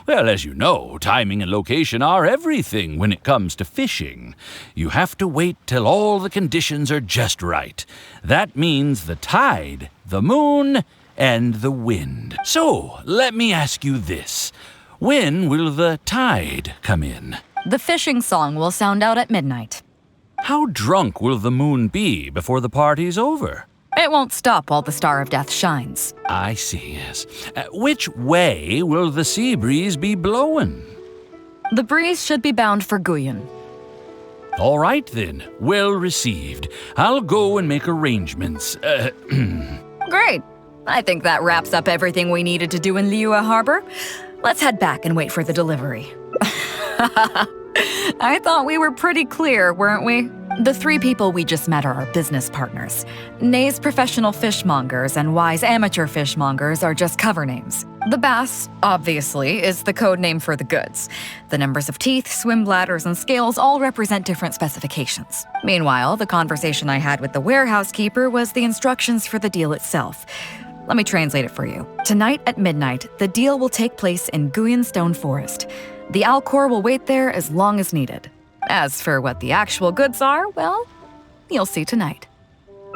Speaker 11: well, as you know, timing and location are everything when it comes to fishing. You have to wait till all the conditions are just right. That means the tide, the moon, and the wind. So, let me ask you this. When will the tide come in?
Speaker 4: The fishing song will sound out at midnight.
Speaker 11: How drunk will the moon be before the party's over?
Speaker 4: It won't stop while the Star of Death shines.
Speaker 11: I see, yes. Which way will the sea breeze be blowing?
Speaker 4: The breeze should be bound for Guyan.
Speaker 11: All right, then. Well received. I'll go and make arrangements.
Speaker 4: Great. I think that wraps up everything we needed to do in Liyue Harbor. Let's head back and wait for the delivery. I thought we were pretty clear, weren't we? The three people we just met are our business partners. Nay's professional fishmongers and Y's amateur fishmongers are just cover names. The bass, obviously, is the code name for the goods. The numbers of teeth, swim bladders, and scales all represent different specifications. Meanwhile, the conversation I had with the warehouse keeper was the instructions for the deal itself. Let me translate it for you. Tonight at midnight, the deal will take place in Guyan Stone Forest. The Alcor will wait there as long as needed. As for what the actual goods are, well, you'll see tonight.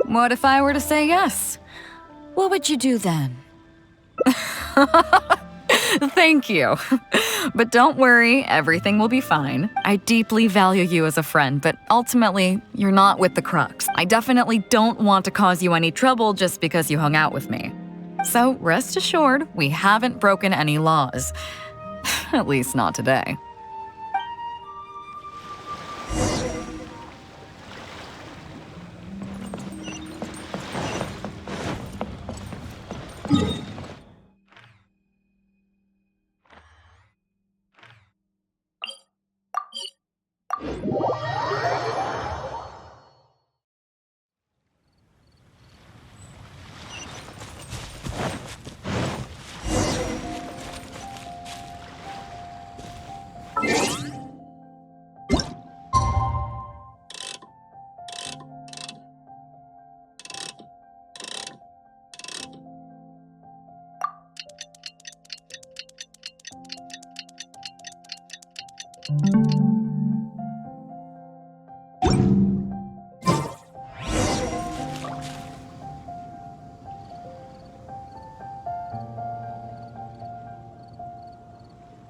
Speaker 4: What if I were to say yes? What would you do then? Thank you. But don't worry, everything will be fine. I deeply value you as a friend, but ultimately, you're not with the Crux. I definitely don't want to cause you any trouble just because you hung out with me. So rest assured, we haven't broken any laws. At least not today.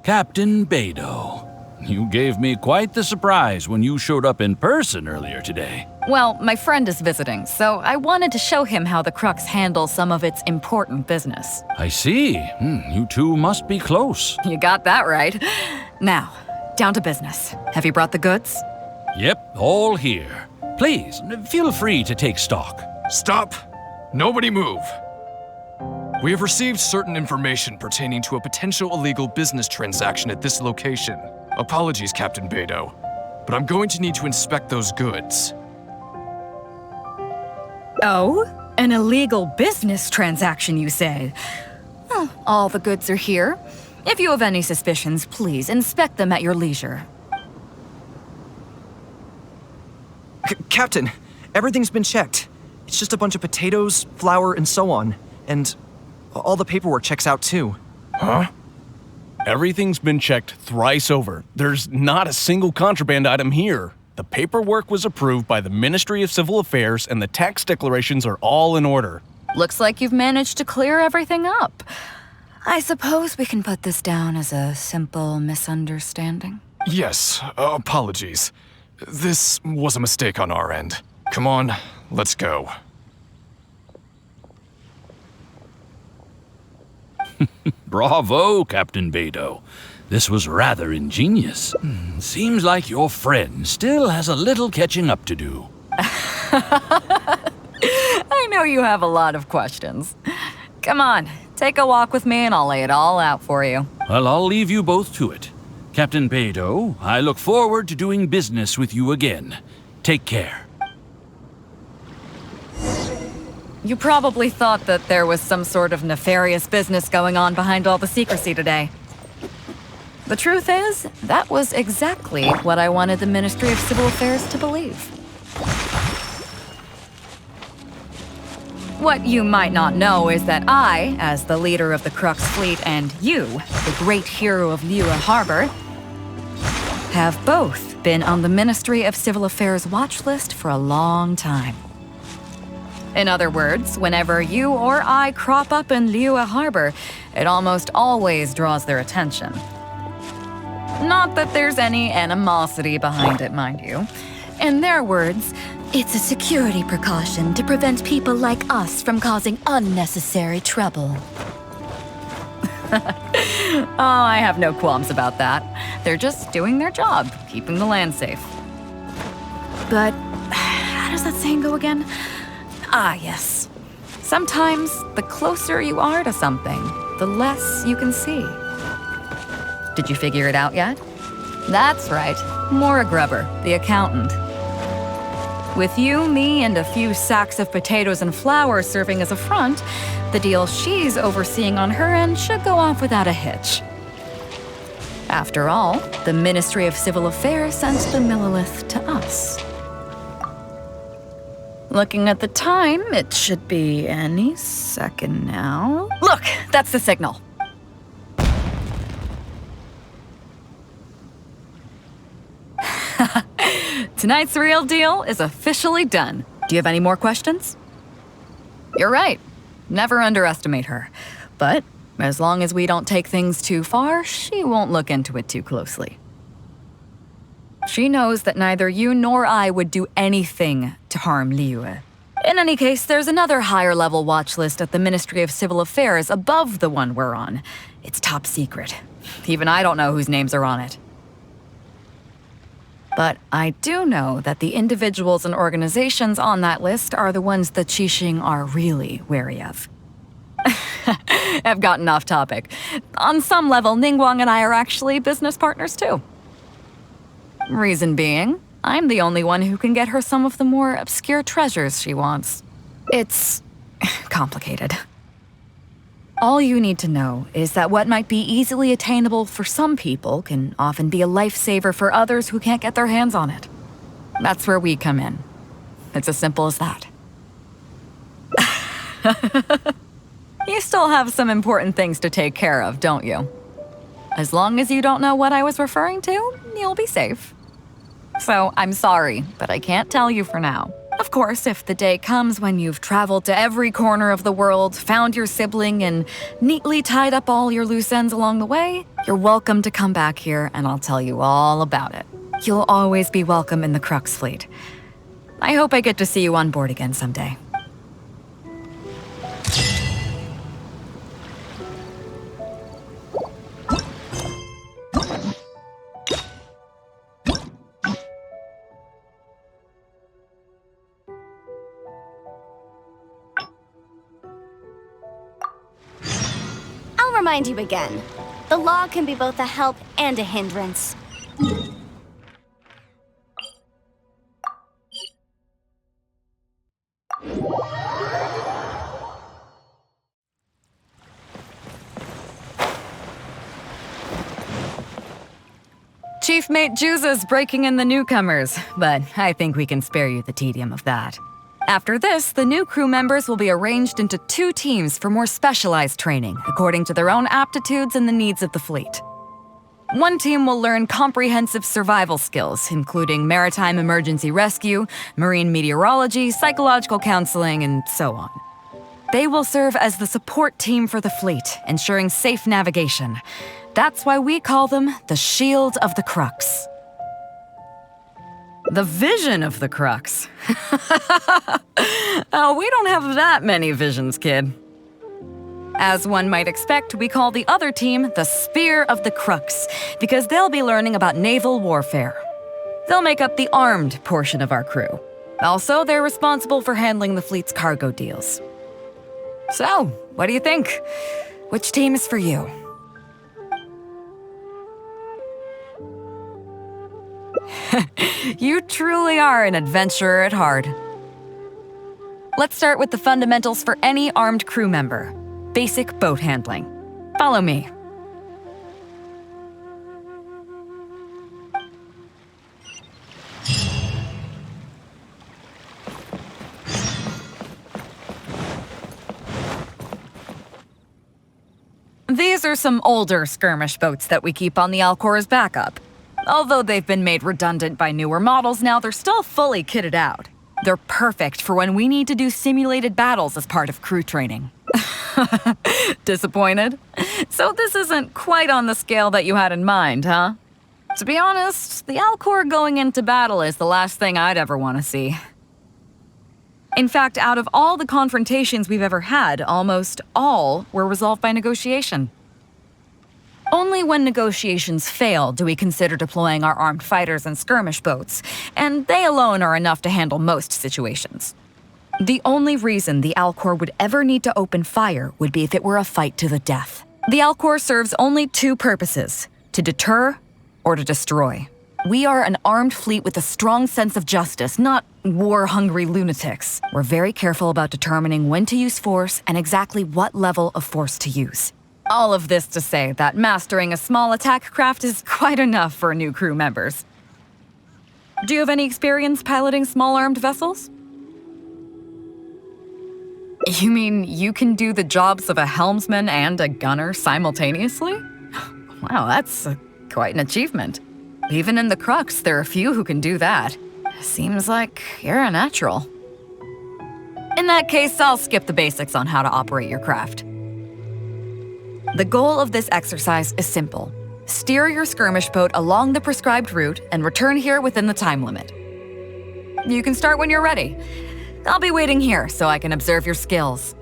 Speaker 11: Captain Beidou, you gave me quite the surprise when you showed up in person earlier today.
Speaker 4: Well, my friend is visiting, so I wanted to show him how the Crux handles some of its important business.
Speaker 11: I see. You two must be close.
Speaker 4: You got that right. Now, down to business. Have you brought the goods?
Speaker 11: Yep, all here. Please, feel free to take stock.
Speaker 12: Stop! Nobody move! We have received certain information pertaining to a potential illegal business transaction at this location. Apologies, Captain Beidou, but I'm going to need to inspect those goods.
Speaker 4: Oh? An illegal business transaction, you say? All the goods are here. If you have any suspicions, please inspect them at your leisure.
Speaker 13: Captain, everything's been checked. It's just a bunch of potatoes, flour, and so on. And all the paperwork checks out too.
Speaker 14: Huh? Everything's been checked thrice over. There's not a single contraband item here. The paperwork was approved by the Ministry of Civil Affairs and the tax declarations are all in order.
Speaker 4: Looks like you've managed to clear everything up. I suppose we can put this down as a simple misunderstanding.
Speaker 12: Yes, apologies. This was a mistake on our end. Come on, let's go.
Speaker 11: Bravo, Captain Beidou. This was rather ingenious. Seems like your friend still has a little catching up to do.
Speaker 4: I know you have a lot of questions. Come on, take a walk with me and I'll lay it all out for you.
Speaker 11: Well, I'll leave you both to it. Captain Beidou, I look forward to doing business with you again. Take care.
Speaker 4: You probably thought that there was some sort of nefarious business going on behind all the secrecy today. The truth is, that was exactly what I wanted the Ministry of Civil Affairs to believe. What you might not know is that I, as the leader of the Crux fleet, and you, the great hero of Liyue Harbor, have both been on the Ministry of Civil Affairs watch list for a long time. In other words, whenever you or I crop up in Liyue Harbor, it almost always draws their attention. Not that there's any animosity behind it, mind you. In their words,
Speaker 5: It's a security precaution to prevent people like us from causing unnecessary trouble.
Speaker 4: oh, I have no qualms about that. They're just doing their job, keeping the land safe. But how does that saying go again? Ah, yes. Sometimes the closer you are to something, the less you can see. Did you figure it out yet? That's right, Maura Grubber, the accountant. With you, me, and a few sacks of potatoes and flour serving as a front, the deal she's overseeing on her end should go off without a hitch. After all, the Ministry of Civil Affairs sent the Millilith to us. Looking at the time, it should be any second now. Look, that's the signal. Tonight's real deal is officially done. Do you have any more questions? You're right. Never underestimate her. But as long as we don't take things too far, she won't look into it too closely. She knows that neither you nor I would do anything to harm Liyue. In any case, there's another higher-level watch list at the Ministry of Civil Affairs above the one we're on. It's top secret. Even I don't know whose names are on it. But I do know that the individuals and organizations on that list are the ones the Qixing are really wary of. I've gotten off topic. On some level, Ningguang and I are actually business partners too. Reason being, I'm the only one who can get her some of the more obscure treasures she wants. It's complicated. All you need to know is that what might be easily attainable for some people can often be a lifesaver for others who can't get their hands on it. That's where we come in. It's as simple as that. You still have some important things to take care of, don't you? As long as you don't know what I was referring to, you'll be safe. So, I'm sorry, but I can't tell you for now. Of course, if the day comes when you've traveled to every corner of the world, found your sibling, and neatly tied up all your loose ends along the way, you're welcome to come back here and I'll tell you all about it. You'll always be welcome in the Crux fleet. I hope I get to see you on board again someday.
Speaker 15: Remind you again. The law can be both a help and a hindrance.
Speaker 4: Chief Mate Juza's breaking in the newcomers, but I think we can spare you the tedium of that. After this, the new crew members will be arranged into 2 teams for more specialized training, according to their own aptitudes and the needs of the fleet. One team will learn comprehensive survival skills, including maritime emergency rescue, marine meteorology, psychological counseling, and so on. They will serve as the support team for the fleet, ensuring safe navigation. That's why we call them the Shield of the Crux. The vision of the Crux. Oh, we don't have that many visions, kid. As one might expect, we call the other team the Spear of the Crux, because they'll be learning about naval warfare. They'll make up the armed portion of our crew. Also, they're responsible for handling the fleet's cargo deals. So, what do you think? Which team is for you? You truly are an adventurer at heart. Let's start with the fundamentals for any armed crew member. Basic boat handling. Follow me. These are some older skirmish boats that we keep on the Alcora's backup. Although they've been made redundant by newer models now, they're still fully kitted out. They're perfect for when we need to do simulated battles as part of crew training. Disappointed? So this isn't quite on the scale that you had in mind, huh? To be honest, the Alcor going into battle is the last thing I'd ever want to see. In fact, out of all the confrontations we've ever had, almost all were resolved by negotiation. Only when negotiations fail do we consider deploying our armed fighters and skirmish boats, and they alone are enough to handle most situations. The only reason the Alcor would ever need to open fire would be if it were a fight to the death. The Alcor serves only two purposes: to deter or to destroy. We are an armed fleet with a strong sense of justice, not war-hungry lunatics. We're very careful about determining when to use force and exactly what level of force to use. All of this to say that mastering a small attack craft is quite enough for new crew members. Do you have any experience piloting small armed vessels? You mean you can do the jobs of a helmsman and a gunner simultaneously? Wow, that's quite an achievement. Even in the Crux, there are few who can do that. Seems like you're a natural. In that case, I'll skip the basics on how to operate your craft. The goal of this exercise is simple. Steer your skirmish boat along the prescribed route and return here within the time limit. You can start when you're ready. I'll be waiting here so I can observe your skills.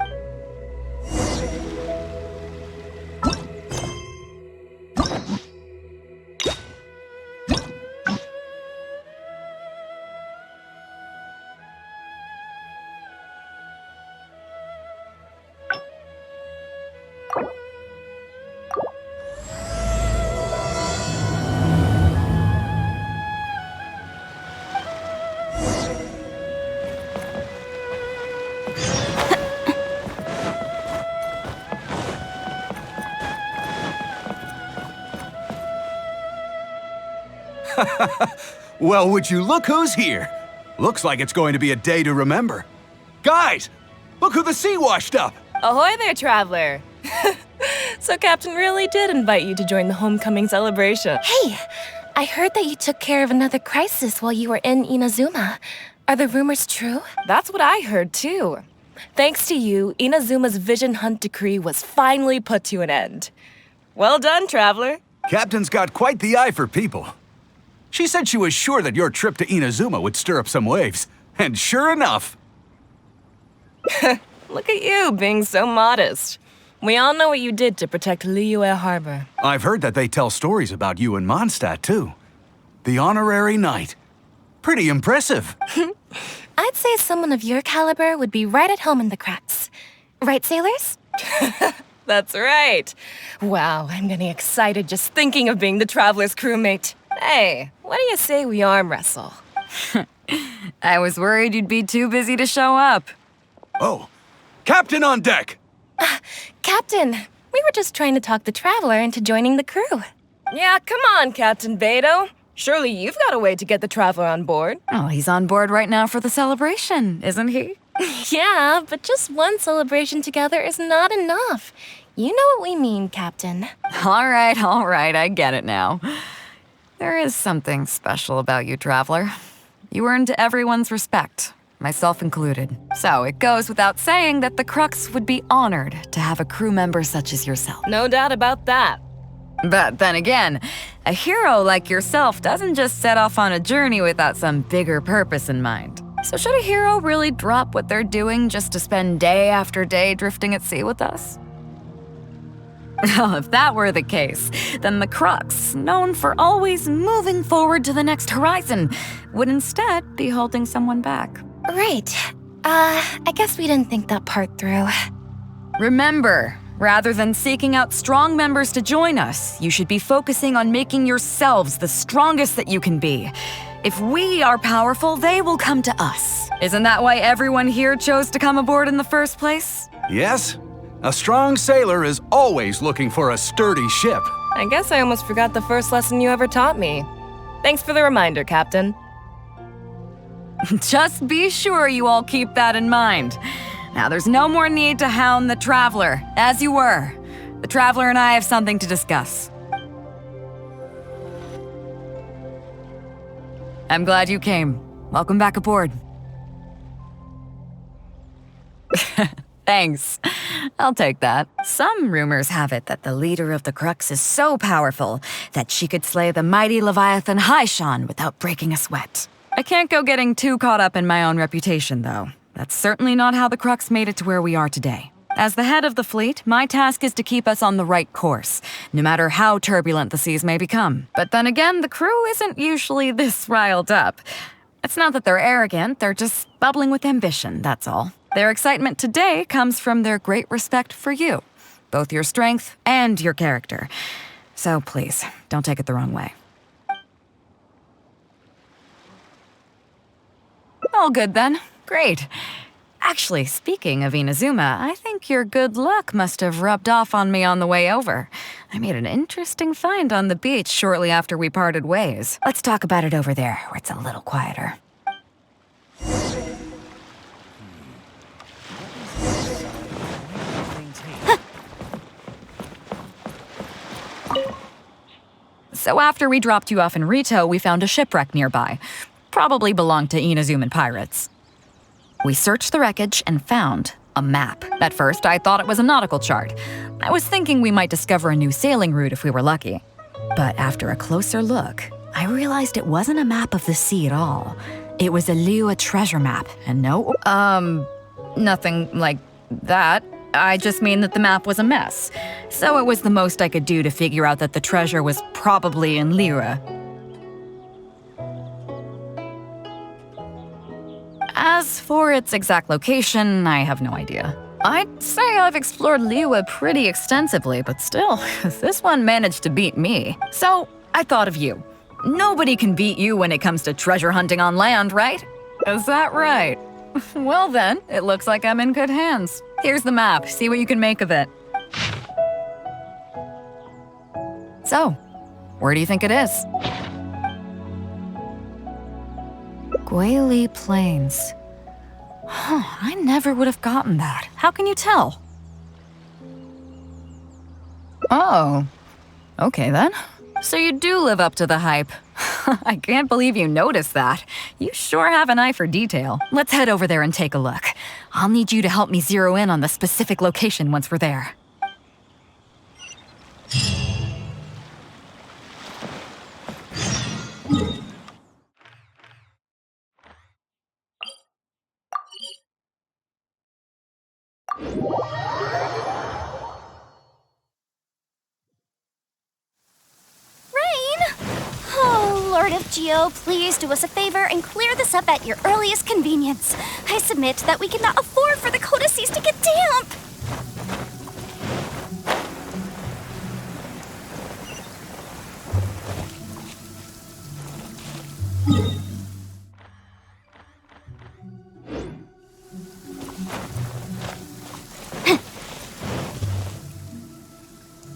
Speaker 1: Well, would you look who's here? Looks like it's going to be a day to remember. Guys, look who the sea washed up!
Speaker 2: Ahoy there, traveler! So Captain really did invite you to join the homecoming celebration.
Speaker 3: Hey, I heard that you took care of another crisis while you were in Inazuma. Are the rumors true?
Speaker 2: That's what I heard, too. Thanks to you, Inazuma's Vision Hunt decree was finally put to an end. Well done, traveler.
Speaker 1: Captain's got quite the eye for people. She said she was sure that your trip to Inazuma would stir up some waves. And sure enough...
Speaker 2: Look at you, being so modest. We all know what you did to protect Liyue Harbor.
Speaker 1: I've heard that they tell stories about you in Mondstadt, too. The honorary knight. Pretty impressive.
Speaker 3: I'd say someone of your caliber would be right at home in the cracks. Right, sailors?
Speaker 2: That's right. Wow, I'm getting excited just thinking of being the traveler's crewmate. Hey, what do you say we arm wrestle?
Speaker 4: I was worried you'd be too busy to show up.
Speaker 1: Oh, Captain on deck!
Speaker 3: Captain, we were just trying to talk the traveler into joining the crew.
Speaker 2: Yeah, come on, Captain Beidou. Surely you've got a way to get the traveler on board.
Speaker 4: Oh, he's on board right now for the celebration, isn't he?
Speaker 3: Yeah, but just one celebration together is not enough. You know what we mean, Captain.
Speaker 4: All right, I get it now. There is something special about you, traveler. You earned everyone's respect, myself included. So it goes without saying that the Crux would be honored to have a crew member such as yourself.
Speaker 2: No doubt about that.
Speaker 4: But then again, a hero like yourself doesn't just set off on a journey without some bigger purpose in mind. So should a hero really drop what they're doing just to spend day after day drifting at sea with us? Well, if that were the case, then the Crux, known for always moving forward to the next horizon, would instead be holding someone back.
Speaker 3: Right. I guess we didn't think that part through.
Speaker 4: Remember, rather than seeking out strong members to join us, you should be focusing on making yourselves the strongest that you can be. If we are powerful, they will come to us. Isn't that why everyone here chose to come aboard in the first place?
Speaker 1: Yes. A strong sailor is always looking for a sturdy ship.
Speaker 2: I guess I almost forgot the first lesson you ever taught me. Thanks for the reminder, Captain.
Speaker 4: Just be sure you all keep that in mind. Now, there's no more need to hound the Traveler, as you were. The Traveler and I have something to discuss. I'm glad you came. Welcome back aboard. Thanks. I'll take that. Some rumors have it that the leader of the Crux is so powerful that she could slay the mighty Leviathan Haishan without breaking a sweat. I can't go getting too caught up in my own reputation, though. That's certainly not how the Crux made it to where we are today. As the head of the fleet, my task is to keep us on the right course, no matter how turbulent the seas may become. But then again, the crew isn't usually this riled up. It's not that they're arrogant, they're just bubbling with ambition, that's all. Their excitement today comes from their great respect for you, both your strength and your character. So please, don't take it the wrong way. All good then. Great. Actually, speaking of Inazuma, I think your good luck must have rubbed off on me on the way over. I made an interesting find on the beach shortly after we parted ways. Let's talk about it over there, where it's a little quieter. So after we dropped you off in Rito, we found a shipwreck nearby. Probably belonged to Inazuman pirates. We searched the wreckage and found a map. At first, I thought it was a nautical chart. I was thinking we might discover a new sailing route if we were lucky. But after a closer look, I realized it wasn't a map of the sea at all. It was a Liyue treasure map, and no, nothing like that. I just mean that the map was a mess. So it was the most I could do to figure out that the treasure was probably in Liyue. As for its exact location, I have no idea. I'd say I've explored Liyue pretty extensively, but still, this one managed to beat me. So, I thought of you. Nobody can beat you when it comes to treasure hunting on land, right? Is that right? Well then, it looks like I'm in good hands. Here's the map, see what you can make of it. So, where do you think it is? Guili Plains. Huh, I never would have gotten that. How can you tell? Oh, okay then. So you do live up to the hype. I can't believe you noticed that. You sure have an eye for detail. Let's head over there and take a look. I'll need you to help me zero in on the specific location once we're there.
Speaker 15: Lord of Geo, please do us a favor and clear this up at your earliest convenience. I submit that we cannot afford for the codices to get damp.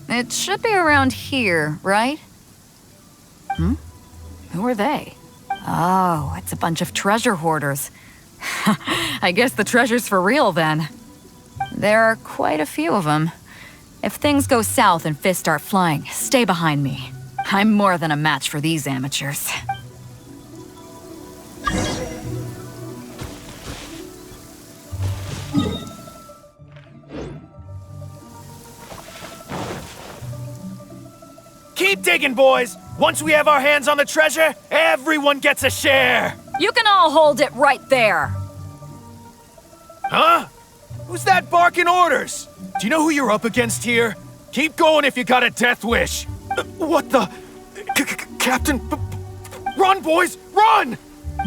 Speaker 4: It should be around here, right? Who are they? Oh, it's a bunch of treasure hoarders. I guess the treasure's for real then. There are quite a few of them. If things go south and fists start flying, stay behind me. I'm more than a match for these amateurs.
Speaker 16: Keep digging, boys! Once we have our hands on the treasure, everyone gets a share!
Speaker 4: You can all hold it right there!
Speaker 16: Huh? Who's that barking orders? Do you know who you're up against here? Keep going if you got a death wish. What the? Captain? Run, boys! Run!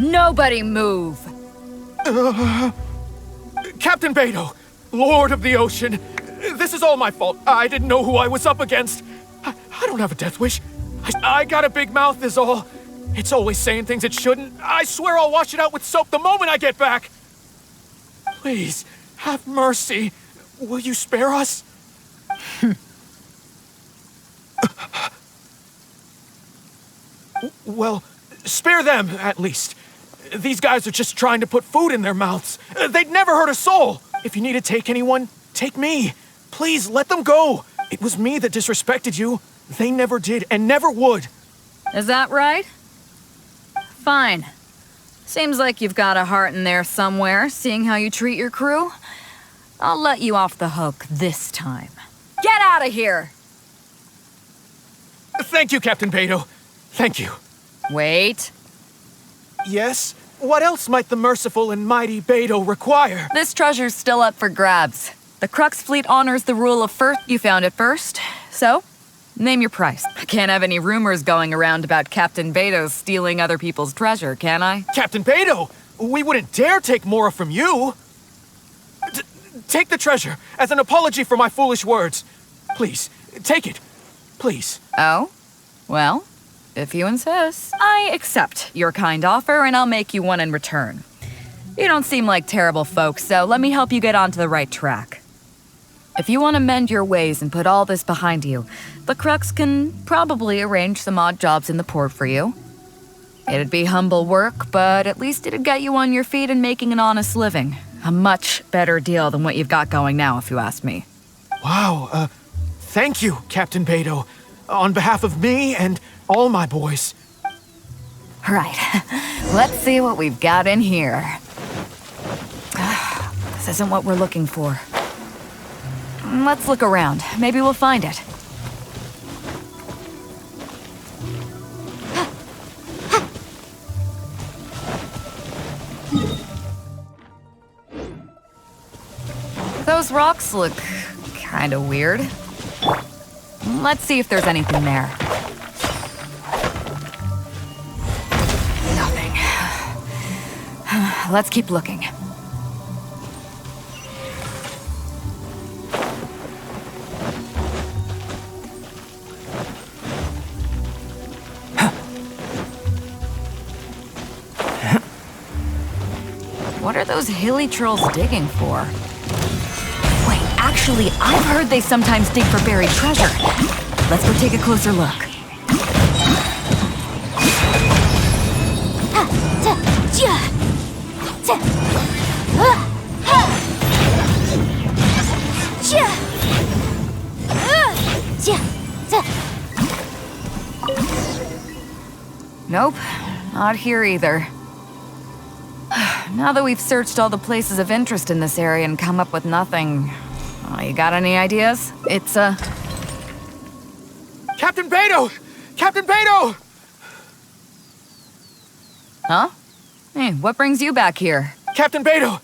Speaker 4: Nobody move!
Speaker 16: Captain Beidou, Lord of the Ocean, this is all my fault. I didn't know who I was up against. I don't have a death wish. I got a big mouth is all. It's always saying things it shouldn't. I swear I'll wash it out with soap the moment I get back. Please, have mercy. Will you spare us? Well, spare them, at least. These guys are just trying to put food in their mouths. They'd never hurt a soul. If you need to take anyone, take me. Please, let them go. It was me that disrespected you. They never did and never would.
Speaker 4: Is that right? Fine. Seems like you've got a heart in there somewhere, seeing how you treat your crew. I'll let you off the hook this time. Get out of here!
Speaker 16: Thank you, Captain Beidou. Thank you.
Speaker 4: Wait.
Speaker 16: Yes? What else might the merciful and mighty Beidou require?
Speaker 4: This treasure's still up for grabs. The Crux fleet honors the rule of first. You found it first, so name your price. I can't have any rumors going around about Captain Beidou stealing other people's treasure, can I?
Speaker 16: Captain Beidou! We wouldn't dare take more from you! Take the treasure as an apology for my foolish words. Please, take it. Please.
Speaker 4: Oh? Well, if you insist. I accept your kind offer, and I'll make you one in return. You don't seem like terrible folks, so let me help you get onto the right track. If you want to mend your ways and put all this behind you, the Crux can probably arrange some odd jobs in the port for you. It'd be humble work, but at least it'd get you on your feet and making an honest living. A much better deal than what you've got going now, if you ask me.
Speaker 16: Wow, thank you, Captain Beidou. On behalf of me and all my boys.
Speaker 4: Right. Let's see what we've got in here. This isn't what we're looking for. Let's look around. Maybe we'll find it. Those rocks look kind of weird. Let's see if there's anything there. Nothing. Let's keep looking. What are those hilly trolls digging for? Wait, actually, I've heard they sometimes dig for buried treasure. Let's go take a closer look. Nope, not here either. Now that we've searched all the places of interest in this area and come up with nothing, you got any ideas? It's,
Speaker 16: Captain Beidou! Captain Beidou!
Speaker 4: Huh? Hey, what brings you back here?
Speaker 16: Captain Beidou!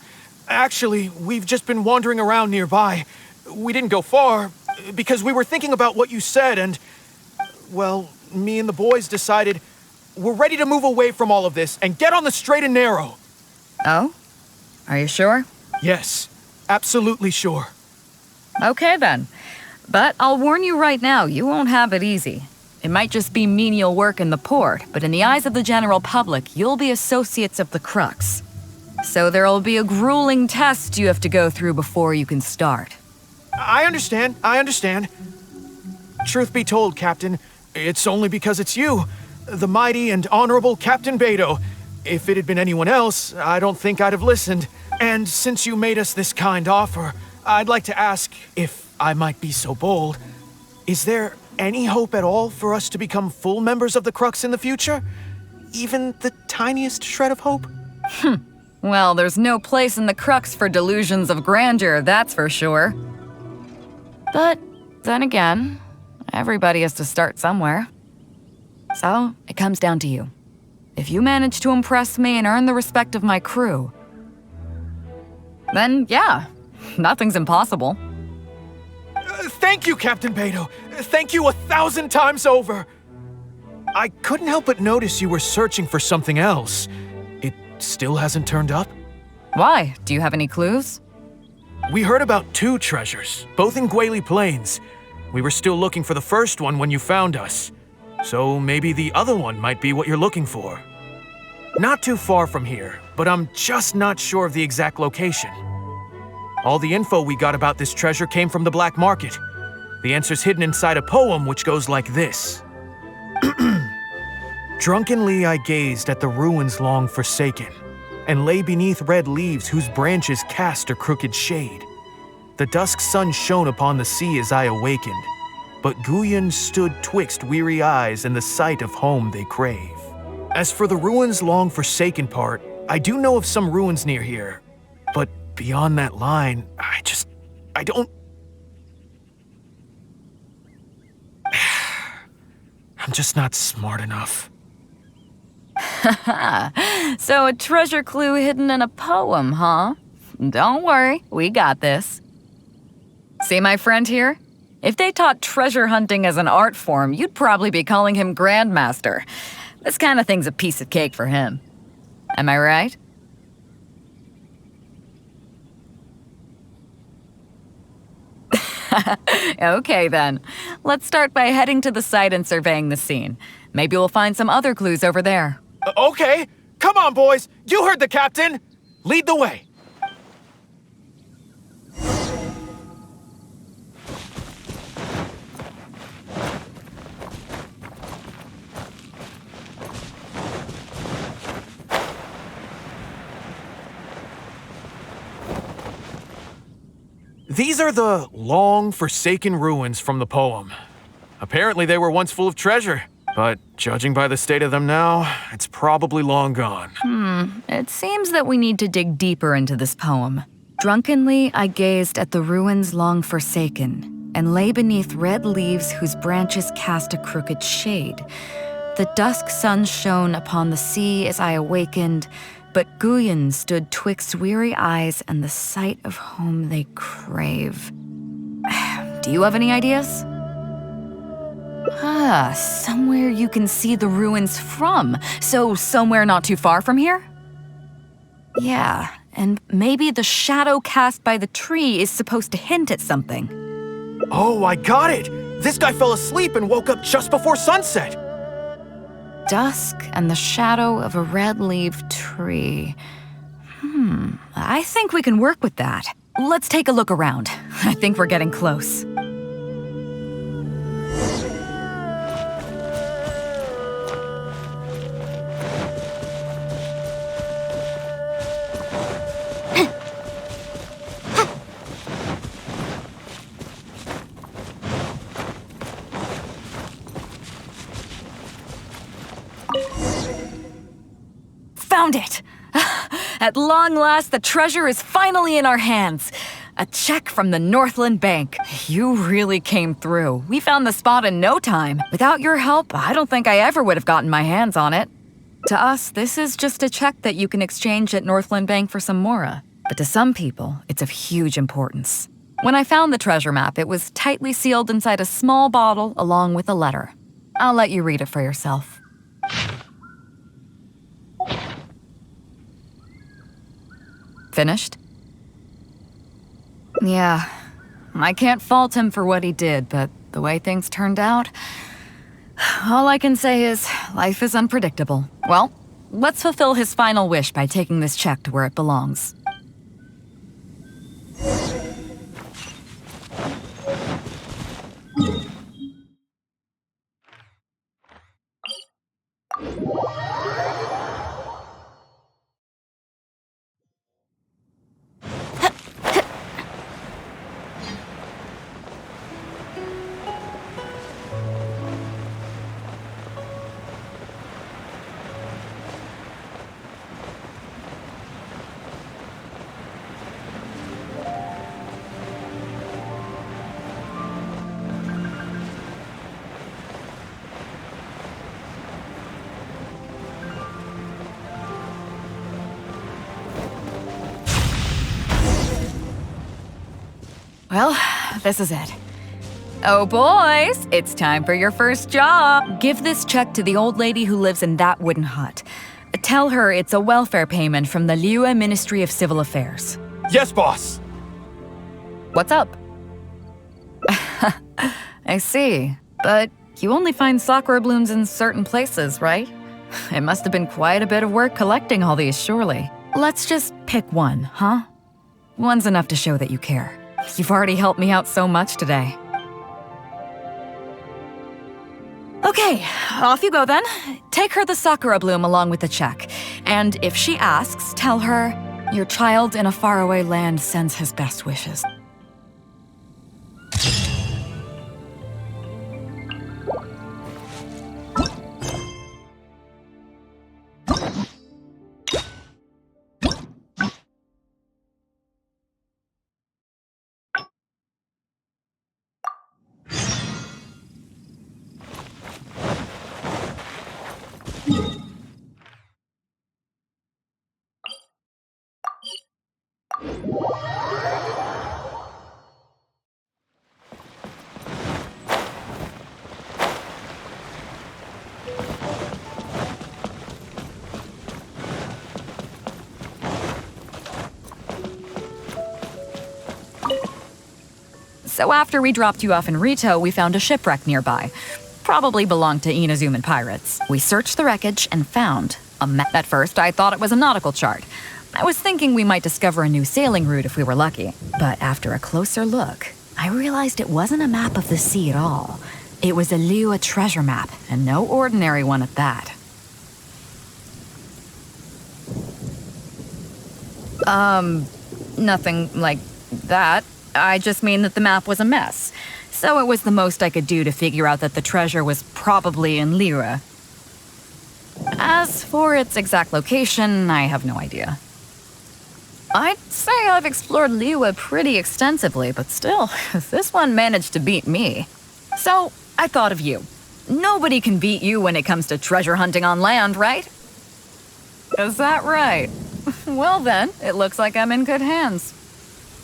Speaker 16: Actually, we've just been wandering around nearby. We didn't go far, because we were thinking about what you said and, well, me and the boys decided we're ready to move away from all of this and get on the straight and narrow.
Speaker 4: Oh? Are you sure?
Speaker 16: Yes, absolutely sure.
Speaker 4: Okay then. But I'll warn you right now, you won't have it easy. It might just be menial work in the port, but in the eyes of the general public, you'll be associates of the Crux. So there'll be a grueling test you have to go through before you can start.
Speaker 16: I understand. Truth be told, Captain, it's only because it's you, the mighty and honorable Captain Beidou. If it had been anyone else, I don't think I'd have listened. And since you made us this kind offer, I'd like to ask, if I might be so bold, is there any hope at all for us to become full members of the Crux in the future? Even the tiniest shred of hope?
Speaker 4: Well, there's no place in the Crux for delusions of grandeur, that's for sure. But then again, everybody has to start somewhere. So, it comes down to you. If you manage to impress me and earn the respect of my crew, then yeah, nothing's impossible.
Speaker 16: Thank you, Captain Beidou. Thank you 1,000 times over. I couldn't help but notice you were searching for something else. It still hasn't turned up?
Speaker 4: Why? Do you have any clues?
Speaker 16: We heard about 2 treasures, both in Guili Plains. We were still looking for the first one when you found us. So maybe the other one might be what you're looking for. Not too far from here, but I'm just not sure of the exact location. All the info we got about this treasure came from the black market. The answer's hidden inside a poem which goes like this. Drunkenly I gazed at the ruins long forsaken, and lay beneath red leaves whose branches cast a crooked shade. The dusk sun shone upon the sea as I awakened, but Guyan stood twixt weary eyes and the sight of home they crave. As for the ruins long forsaken part, I do know of some ruins near here, but beyond that line, I don't... I'm just not smart enough.
Speaker 4: So a treasure clue hidden in a poem, huh? Don't worry, we got this. See my friend here? If they taught treasure hunting as an art form, you'd probably be calling him Grandmaster. This kind of thing's a piece of cake for him. Am I right? Okay then. Let's start by heading to the site and surveying the scene. Maybe we'll find some other clues over there.
Speaker 16: Okay, come on, boys. You heard the captain. Lead the way. These are the long forsaken ruins from the poem. Apparently they were once full of treasure, but judging by the state of them now, it's probably long gone.
Speaker 4: It seems that we need to dig deeper into this poem. Drunkenly, I gazed at the ruins long forsaken, and lay beneath red leaves whose branches cast a crooked shade. The dusk sun shone upon the sea as I awakened, but Guyan stood twixt weary eyes and the sight of home they crave. Do you have any ideas? Somewhere you can see the ruins from. So somewhere not too far from here? Yeah, and maybe the shadow cast by the tree is supposed to hint at something.
Speaker 16: Oh, I got it! This guy fell asleep and woke up just before sunset!
Speaker 4: Dusk and the shadow of a red-leaved tree. I think we can work with that. Let's take a look around. I think we're getting close. Found it! At long last, the treasure is finally in our hands. A check from the Northland Bank. You really came through. We found the spot in no time. Without your help, I don't think I ever would have gotten my hands on it. To us, this is just a check that you can exchange at Northland Bank for some mora. But to some people, it's of huge importance. When I found the treasure map, it was tightly sealed inside a small bottle along with a letter. I'll let you read it for yourself. Finished? Yeah, I can't fault him for what he did, but the way things turned out, all I can say is life is unpredictable. Well, let's fulfill his final wish by taking this check to where it belongs. Well, this is it. Oh, boys, it's time for your first job. Give this check to the old lady who lives in that wooden hut. Tell her it's a welfare payment from the Liyue Ministry of Civil Affairs.
Speaker 16: Yes, boss!
Speaker 4: What's up? I see. But you only find sakura blooms in certain places, right? It must have been quite a bit of work collecting all these, surely. Let's just pick one, huh? One's enough to show that you care. You've already helped me out so much today. Okay, off you go then. Take her the sakura bloom along with the check. And if she asks, tell her, your child in a faraway land sends his best wishes. So after we dropped you off in Rito, we found a shipwreck nearby. Probably belonged to Inazuman pirates. We searched the wreckage and found a map. At first, I thought it was a nautical chart. I was thinking we might discover a new sailing route if we were lucky. But after a closer look, I realized it wasn't a map of the sea at all. It was a Liyue treasure map, and no ordinary one at that. Nothing like that. I just mean that the map was a mess. So it was the most I could do to figure out that the treasure was probably in Liyue. As for its exact location, I have no idea. I'd say I've explored Liyue pretty extensively, but still, this one managed to beat me. So, I thought of you. Nobody can beat you when it comes to treasure hunting on land, right? Is that right? Well then, it looks like I'm in good hands.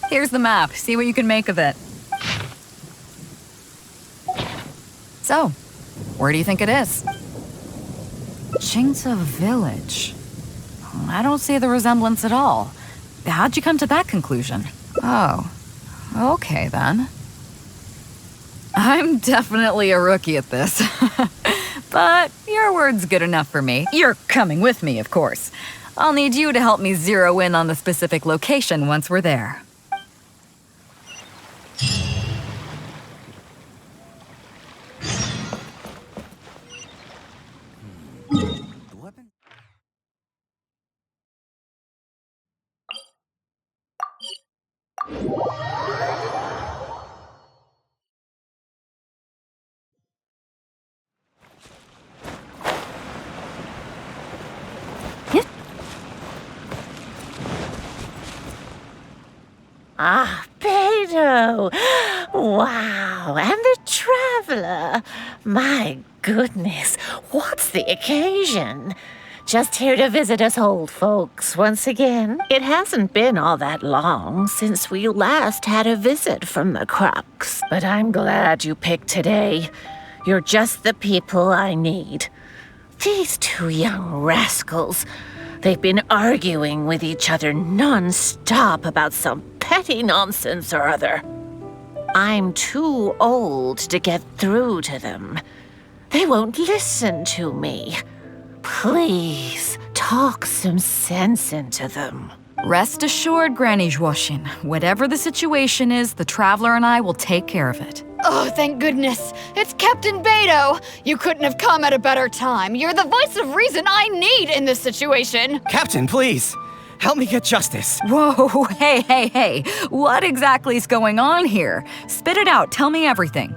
Speaker 4: Here's the map. See what you can make of it. So, where do you think it is? Qingce Village. I don't see the resemblance at all. How'd you come to that conclusion? Oh, okay then. I'm definitely a rookie at this. But your word's good enough for me. You're coming with me, of course. I'll need you to help me zero in on the specific location once we're there.
Speaker 17: Ah, Beidou! Wow, and the traveler! My goodness, what's the occasion? Just here to visit us old folks once again? It hasn't been all that long since we last had a visit from the Crux, but I'm glad you picked today. You're just the people I need. These two young rascals, they've been arguing with each other non-stop about some petty nonsense or other. I'm too old to get through to them. They won't listen to me. Please, talk some sense into them.
Speaker 4: Rest assured, Granny Zhuoxin. Whatever the situation is, the Traveler and I will take care of it.
Speaker 18: Oh, thank goodness. It's Captain Beidou. You couldn't have come at a better time. You're the voice of reason I need in this situation.
Speaker 13: Captain, please. Help me get justice.
Speaker 4: Whoa, hey. What exactly is going on here? Spit it out. Tell me everything.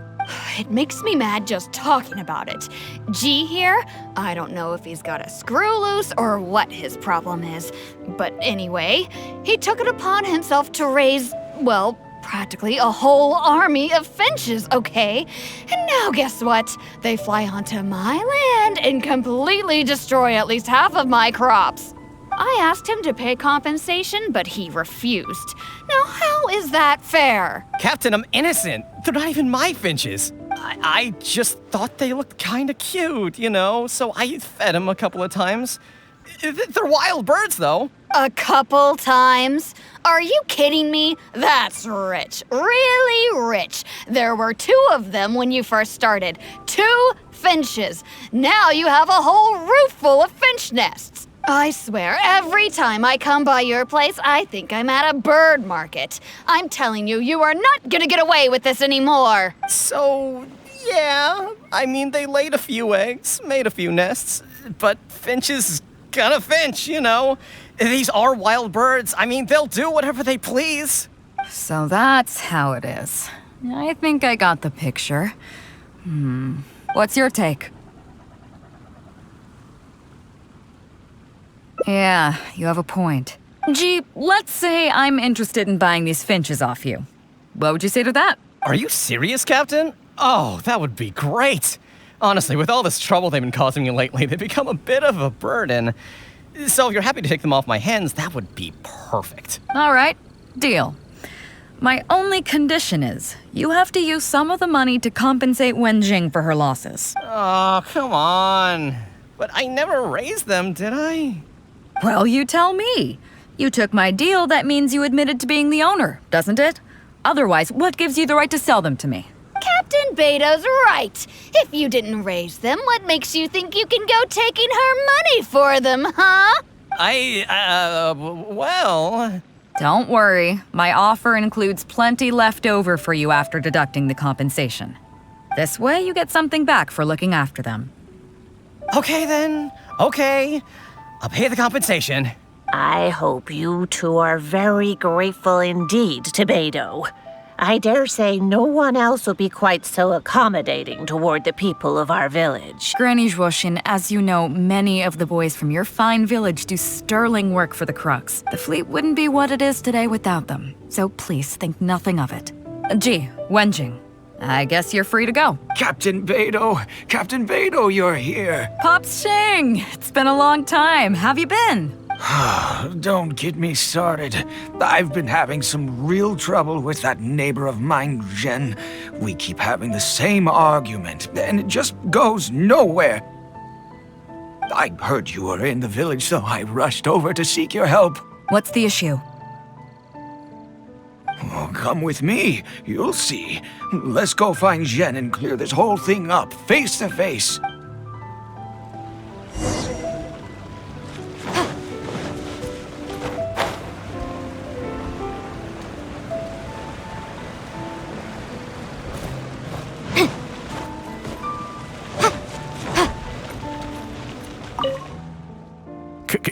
Speaker 18: It makes me mad just talking about it. G here, I don't know if he's got a screw loose or what his problem is. But anyway, he took it upon himself to raise, well, practically a whole army of finches, okay? And now guess what? They fly onto my land and completely destroy at least half of my crops. I asked him to pay compensation, but he refused. Now, how is that fair?
Speaker 13: Captain, I'm innocent. They're not even my finches. I just thought they looked kinda cute, you know, so I fed them a couple of times. They're wild birds, though.
Speaker 18: A couple times? Are you kidding me? That's rich. Really rich. There were 2 of them when you first started. 2 finches. Now you have a whole roof full of finch nests. I swear, every time I come by your place, I think I'm at a bird market. I'm telling you, you are not gonna get away with this anymore.
Speaker 13: So, yeah. I mean, they laid a few eggs, made a few nests, but finches gonna finch, you know. These are wild birds. I mean, they'll do whatever they please.
Speaker 4: So that's how it is. I think I got the picture. What's your take? Yeah, you have a point. Gee, let's say I'm interested in buying these finches off you. What would you say to that?
Speaker 13: Are you serious, Captain? Oh, that would be great. Honestly, with all this trouble they've been causing me lately, they've become a bit of a burden. So if you're happy to take them off my hands, that would be perfect.
Speaker 4: All right, Deal. My only condition is, you have to use some of the money to compensate Wenjing for her losses.
Speaker 13: Oh, come on. But I never raised them, did I?
Speaker 4: Well, you tell me. You took my deal, that means you admitted to being the owner, doesn't it? Otherwise, what gives you the right to sell them to me?
Speaker 18: Captain Beidou's right. If you didn't raise them, what makes you think you can go taking her money for them, huh?
Speaker 13: Well...
Speaker 4: Don't worry. My offer includes plenty left over for you after deducting the compensation. This way, you get something back for looking after them.
Speaker 13: Okay then. Okay. I'll pay the compensation.
Speaker 17: I hope you two are very grateful indeed to Beidou. I dare say no one else will be quite so accommodating toward the people of our village.
Speaker 4: Granny Zhuoshin, as you know, many of the boys from your fine village do sterling work for the Crux. The fleet wouldn't be what it is today without them, so please think nothing of it. Gee, Wenjing, I guess you're free to go.
Speaker 10: Captain Beidou, you're here.
Speaker 4: Pops Shing, it's been a long time. Have you been?
Speaker 10: Don't get me started. I've been having some real trouble with that neighbor of mine, Zhen. We keep having the same argument, and it just goes nowhere. I heard you were in the village, so I rushed over to seek your help.
Speaker 4: What's the issue?
Speaker 10: Oh, come with me. You'll see. Let's go find Zhen and clear this whole thing up, face to face.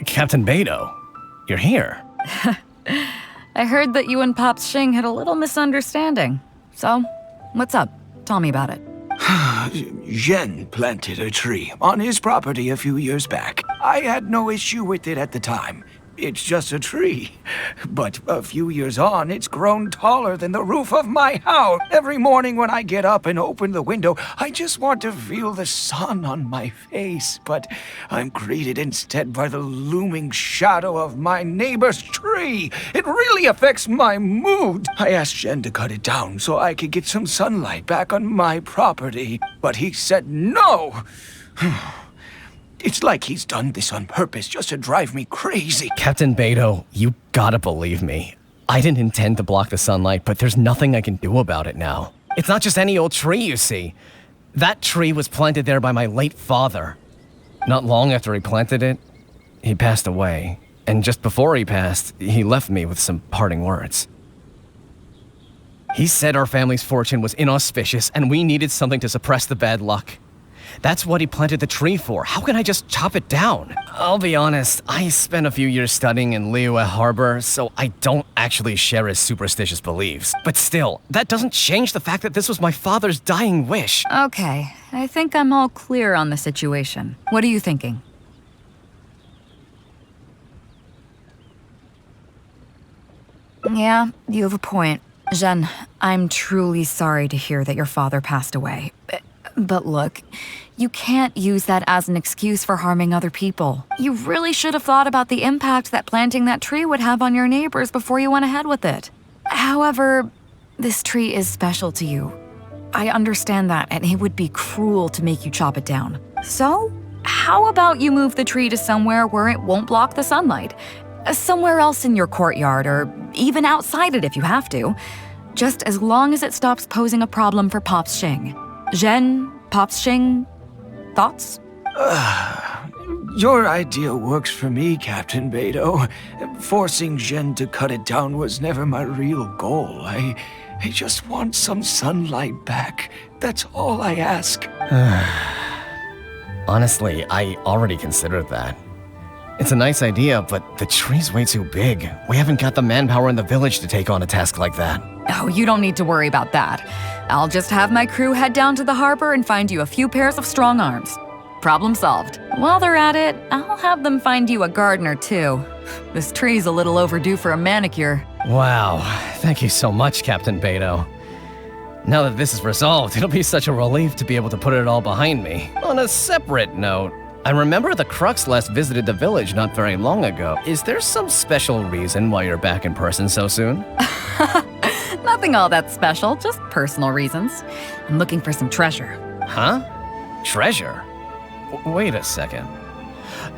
Speaker 13: Captain Beidou, you're here.
Speaker 4: I heard that you and Pops Shing had a little misunderstanding. So, what's up? Tell me about it.
Speaker 10: Zhen planted a tree on his property a few years back. I had no issue with it at the time. It's just a tree. But a few years on, it's grown taller than the roof of my house. Every morning when I get up and open the window, I just want to feel the sun on my face. But I'm greeted instead by the looming shadow of my neighbor's tree. It really affects my mood. I asked Zhen to cut it down so I could get some sunlight back on my property. But he said no. It's like he's done this on purpose just to drive me crazy.
Speaker 13: Captain Beidou, you gotta believe me. I didn't intend to block the sunlight, but there's nothing I can do about it now. It's not just any old tree, you see. That tree was planted there by my late father. Not long after he planted it, he passed away. And just before he passed, he left me with some parting words. He said our family's fortune was inauspicious and we needed something to suppress the bad luck. That's what he planted the tree for. How can I just chop it down? I'll be honest, I spent a few years studying in Liyue Harbor, so I don't actually share his superstitious beliefs. But still, that doesn't change the fact that this was my father's dying wish.
Speaker 4: Okay, I think I'm all clear on the situation. What are you thinking? Yeah, you have a point. Zhen, I'm truly sorry to hear that your father passed away. But look, you can't use that as an excuse for harming other people. You really should have thought about the impact that planting that tree would have on your neighbors before you went ahead with it. However, this tree is special to you. I understand that, and it would be cruel to make you chop it down. So, how about you move the tree to somewhere where it won't block the sunlight? Somewhere else in your courtyard, or even outside it if you have to. Just as long as it stops posing a problem for Pops Shing. Zhen, Pops Shing, thoughts?
Speaker 10: Your idea works for me, Captain Beidou. Forcing Zhen to cut it down was never my real goal. I just want some sunlight back. That's all I ask.
Speaker 13: Honestly, I already considered that. It's a nice idea, but the tree's way too big. We haven't got the manpower in the village to take on a task like that.
Speaker 4: Oh, you don't need to worry about that. I'll just have my crew head down to the harbor and find you a few pairs of strong arms. Problem solved. While they're at it, I'll have them find you a gardener too. This tree's a little overdue for a manicure.
Speaker 13: Wow, thank you so much, Captain Beidou. Now that this is resolved, it'll be such a relief to be able to put it all behind me. On a separate note, I remember the Crux last visited the village not very long ago. Is there some special reason why you're back in person so soon?
Speaker 4: Nothing all that special, just personal reasons. I'm looking for some treasure.
Speaker 13: Huh? Treasure? Wait a second.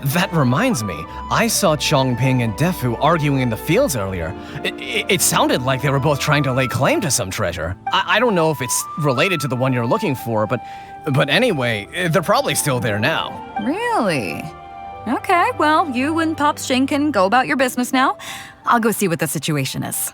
Speaker 13: That reminds me, I saw Chongping and Defu arguing in the fields earlier. It sounded like they were both trying to lay claim to some treasure. I don't know if it's related to the one you're looking for, but anyway, they're probably still there now.
Speaker 4: Really? Okay, well, you and Pops Shing can go about your business now. I'll go see what the situation is.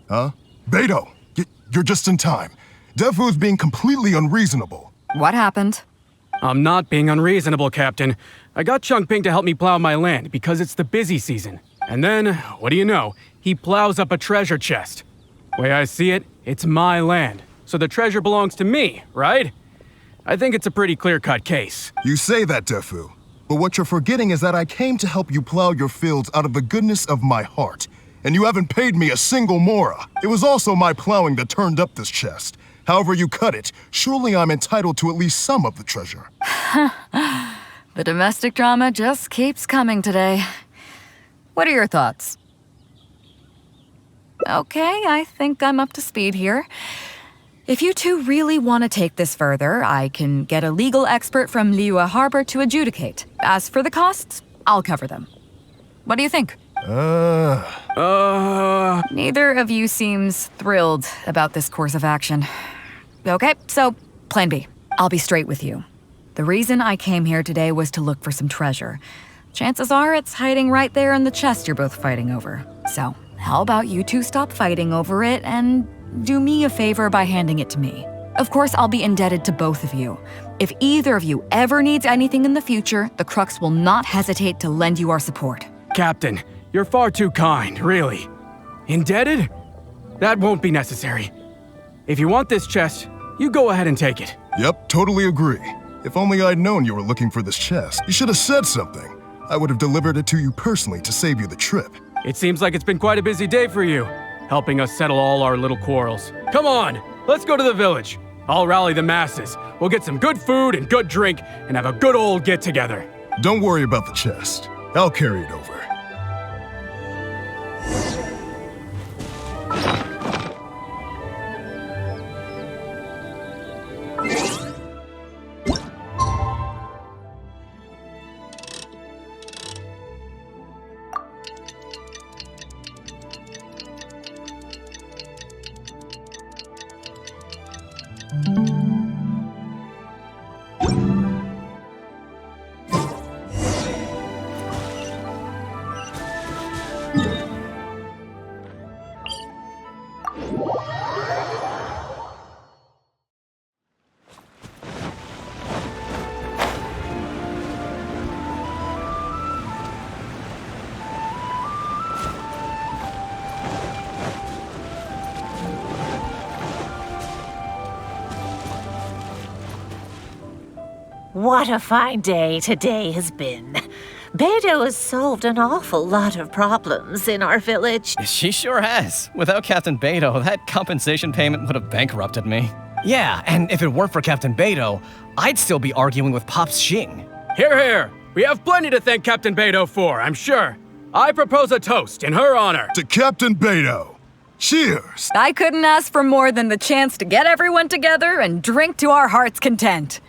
Speaker 19: Huh? Beidou! You're just in time. Defu's being completely unreasonable.
Speaker 4: What happened?
Speaker 20: I'm not being unreasonable, Captain. I got Chongping to help me plow my land because it's the busy season. And then, what do you know? He plows up a treasure chest. Way I see it, it's my land. So the treasure belongs to me, right? I think it's a pretty clear-cut case.
Speaker 19: You say that, Defu. But what you're forgetting is that I came to help you plow your fields out of the goodness of my heart. And you haven't paid me a single mora. It was also my plowing that turned up this chest. However you cut it, surely I'm entitled to at least some of the treasure.
Speaker 4: The domestic drama just keeps coming today. What are your thoughts? Okay, I think I'm up to speed here. If you two really want to take this further, I can get a legal expert from Liyue Harbor to adjudicate. As for the costs, I'll cover them. What do you think? Neither of you seems thrilled about this course of action. Okay, so plan B. I'll be straight with you. The reason I came here today was to look for some treasure. Chances are it's hiding right there in the chest you're both fighting over. So, how about you two stop fighting over it and do me a favor by handing it to me? Of course, I'll be indebted to both of you. If either of you ever needs anything in the future, the Crux will not hesitate to lend you our support.
Speaker 20: Captain, you're far too kind, really. Indebted? That won't be necessary. If you want this chest, you go ahead and take it.
Speaker 19: Yep, totally agree. If only I'd known you were looking for this chest. You should have said something. I would have delivered it to you personally to save you the trip.
Speaker 20: It seems like it's been quite a busy day for you, helping us settle all our little quarrels. Come on, let's go to the village. I'll rally the masses. We'll get some good food and good drink and have a good old get-together.
Speaker 19: Don't worry about the chest. I'll carry it over.
Speaker 17: What a fine day today has been. Beidou has solved an awful lot of problems in our village.
Speaker 13: She sure has. Without Captain Beidou, that compensation payment would have bankrupted me. Yeah, and if it weren't for Captain Beidou, I'd still be arguing with Pops Shing.
Speaker 20: Hear, hear! We have plenty to thank Captain Beidou for, I'm sure. I propose a toast in her honor.
Speaker 19: To Captain Beidou. Cheers!
Speaker 4: I couldn't ask for more than the chance to get everyone together and drink to our heart's content.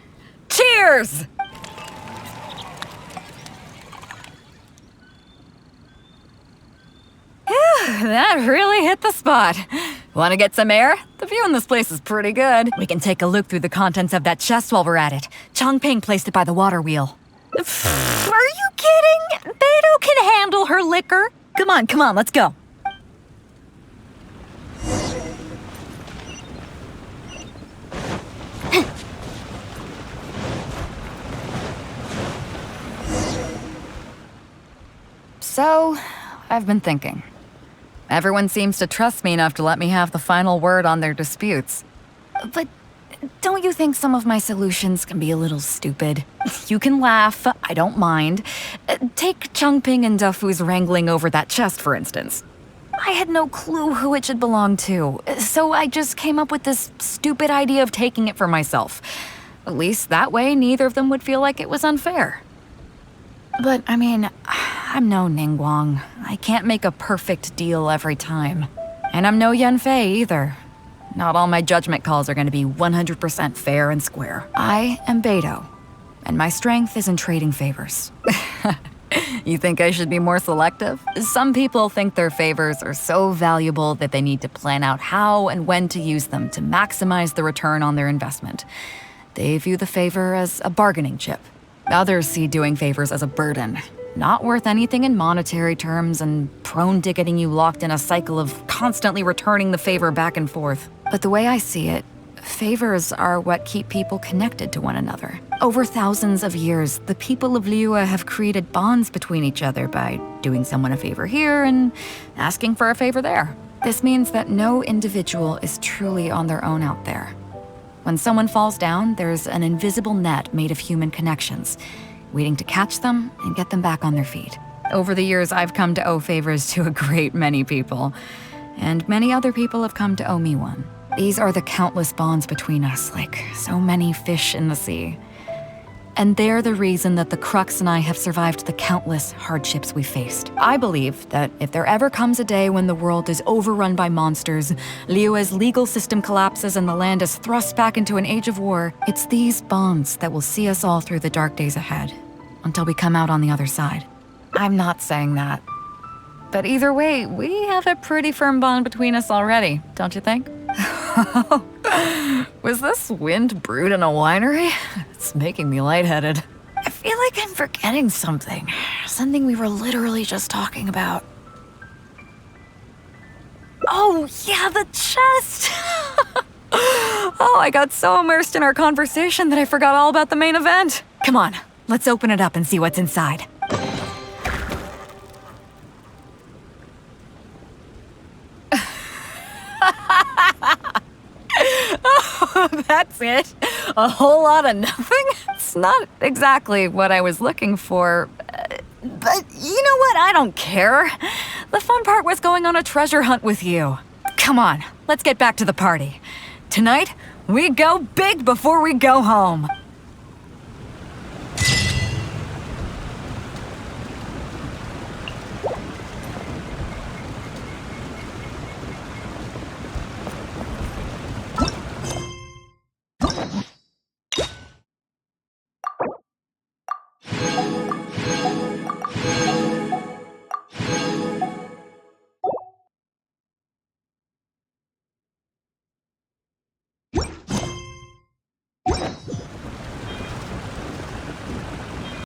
Speaker 4: Cheers! That really hit the spot. Want to get some air? The view in this place is pretty good. We can take a look through the contents of that chest while we're at it. Chongping placed it by the water wheel. Are you kidding? Beidou can handle her liquor. Come on, let's go. So, I've been thinking. Everyone seems to trust me enough to let me have the final word on their disputes. But don't you think some of my solutions can be a little stupid? You can laugh, I don't mind. Take Changping and Dufu's wrangling over that chest, for instance. I had no clue who it should belong to, so I just came up with this stupid idea of taking it for myself. At least that way, neither of them would feel like it was unfair. But, I mean, I'm no Ningguang. I can't make a perfect deal every time. And I'm no Yanfei either. Not all my judgment calls are going to be 100% fair and square. I am Beidou, and my strength is in trading favors. You think I should be more selective? Some people think their favors are so valuable that they need to plan out how and when to use them to maximize the return on their investment. They view the favor as a bargaining chip. Others see doing favors as a burden, not worth anything in monetary terms and prone to getting you locked in a cycle of constantly returning the favor back and forth. But the way I see it, favors are what keep people connected to one another. Over thousands of years, the people of Liyue have created bonds between each other by doing someone a favor here and asking for a favor there. This means that no individual is truly on their own out there. When someone falls down, there's an invisible net made of human connections, waiting to catch them and get them back on their feet. Over the years, I've come to owe favors to a great many people, and many other people have come to owe me one. These are the countless bonds between us, like so many fish in the sea. And they're the reason that the Crux and I have survived the countless hardships we faced. I believe that if there ever comes a day when the world is overrun by monsters, Liyue's legal system collapses and the land is thrust back into an age of war, it's these bonds that will see us all through the dark days ahead, until we come out on the other side. I'm not saying that. But either way, we have a pretty firm bond between us already, don't you think? Was this wind brewed in a winery? It's making me lightheaded. I feel like I'm forgetting something. Something we were literally just talking about. Oh, yeah, the chest! Oh, I got so immersed in our conversation that I forgot all about the main event. Come on, let's open it up and see what's inside. Oh, that's it? A whole lot of nothing? It's not exactly what I was looking for. But you know what? I don't care. The fun part was going on a treasure hunt with you. Come on, let's get back to the party. Tonight, we go big before we go home.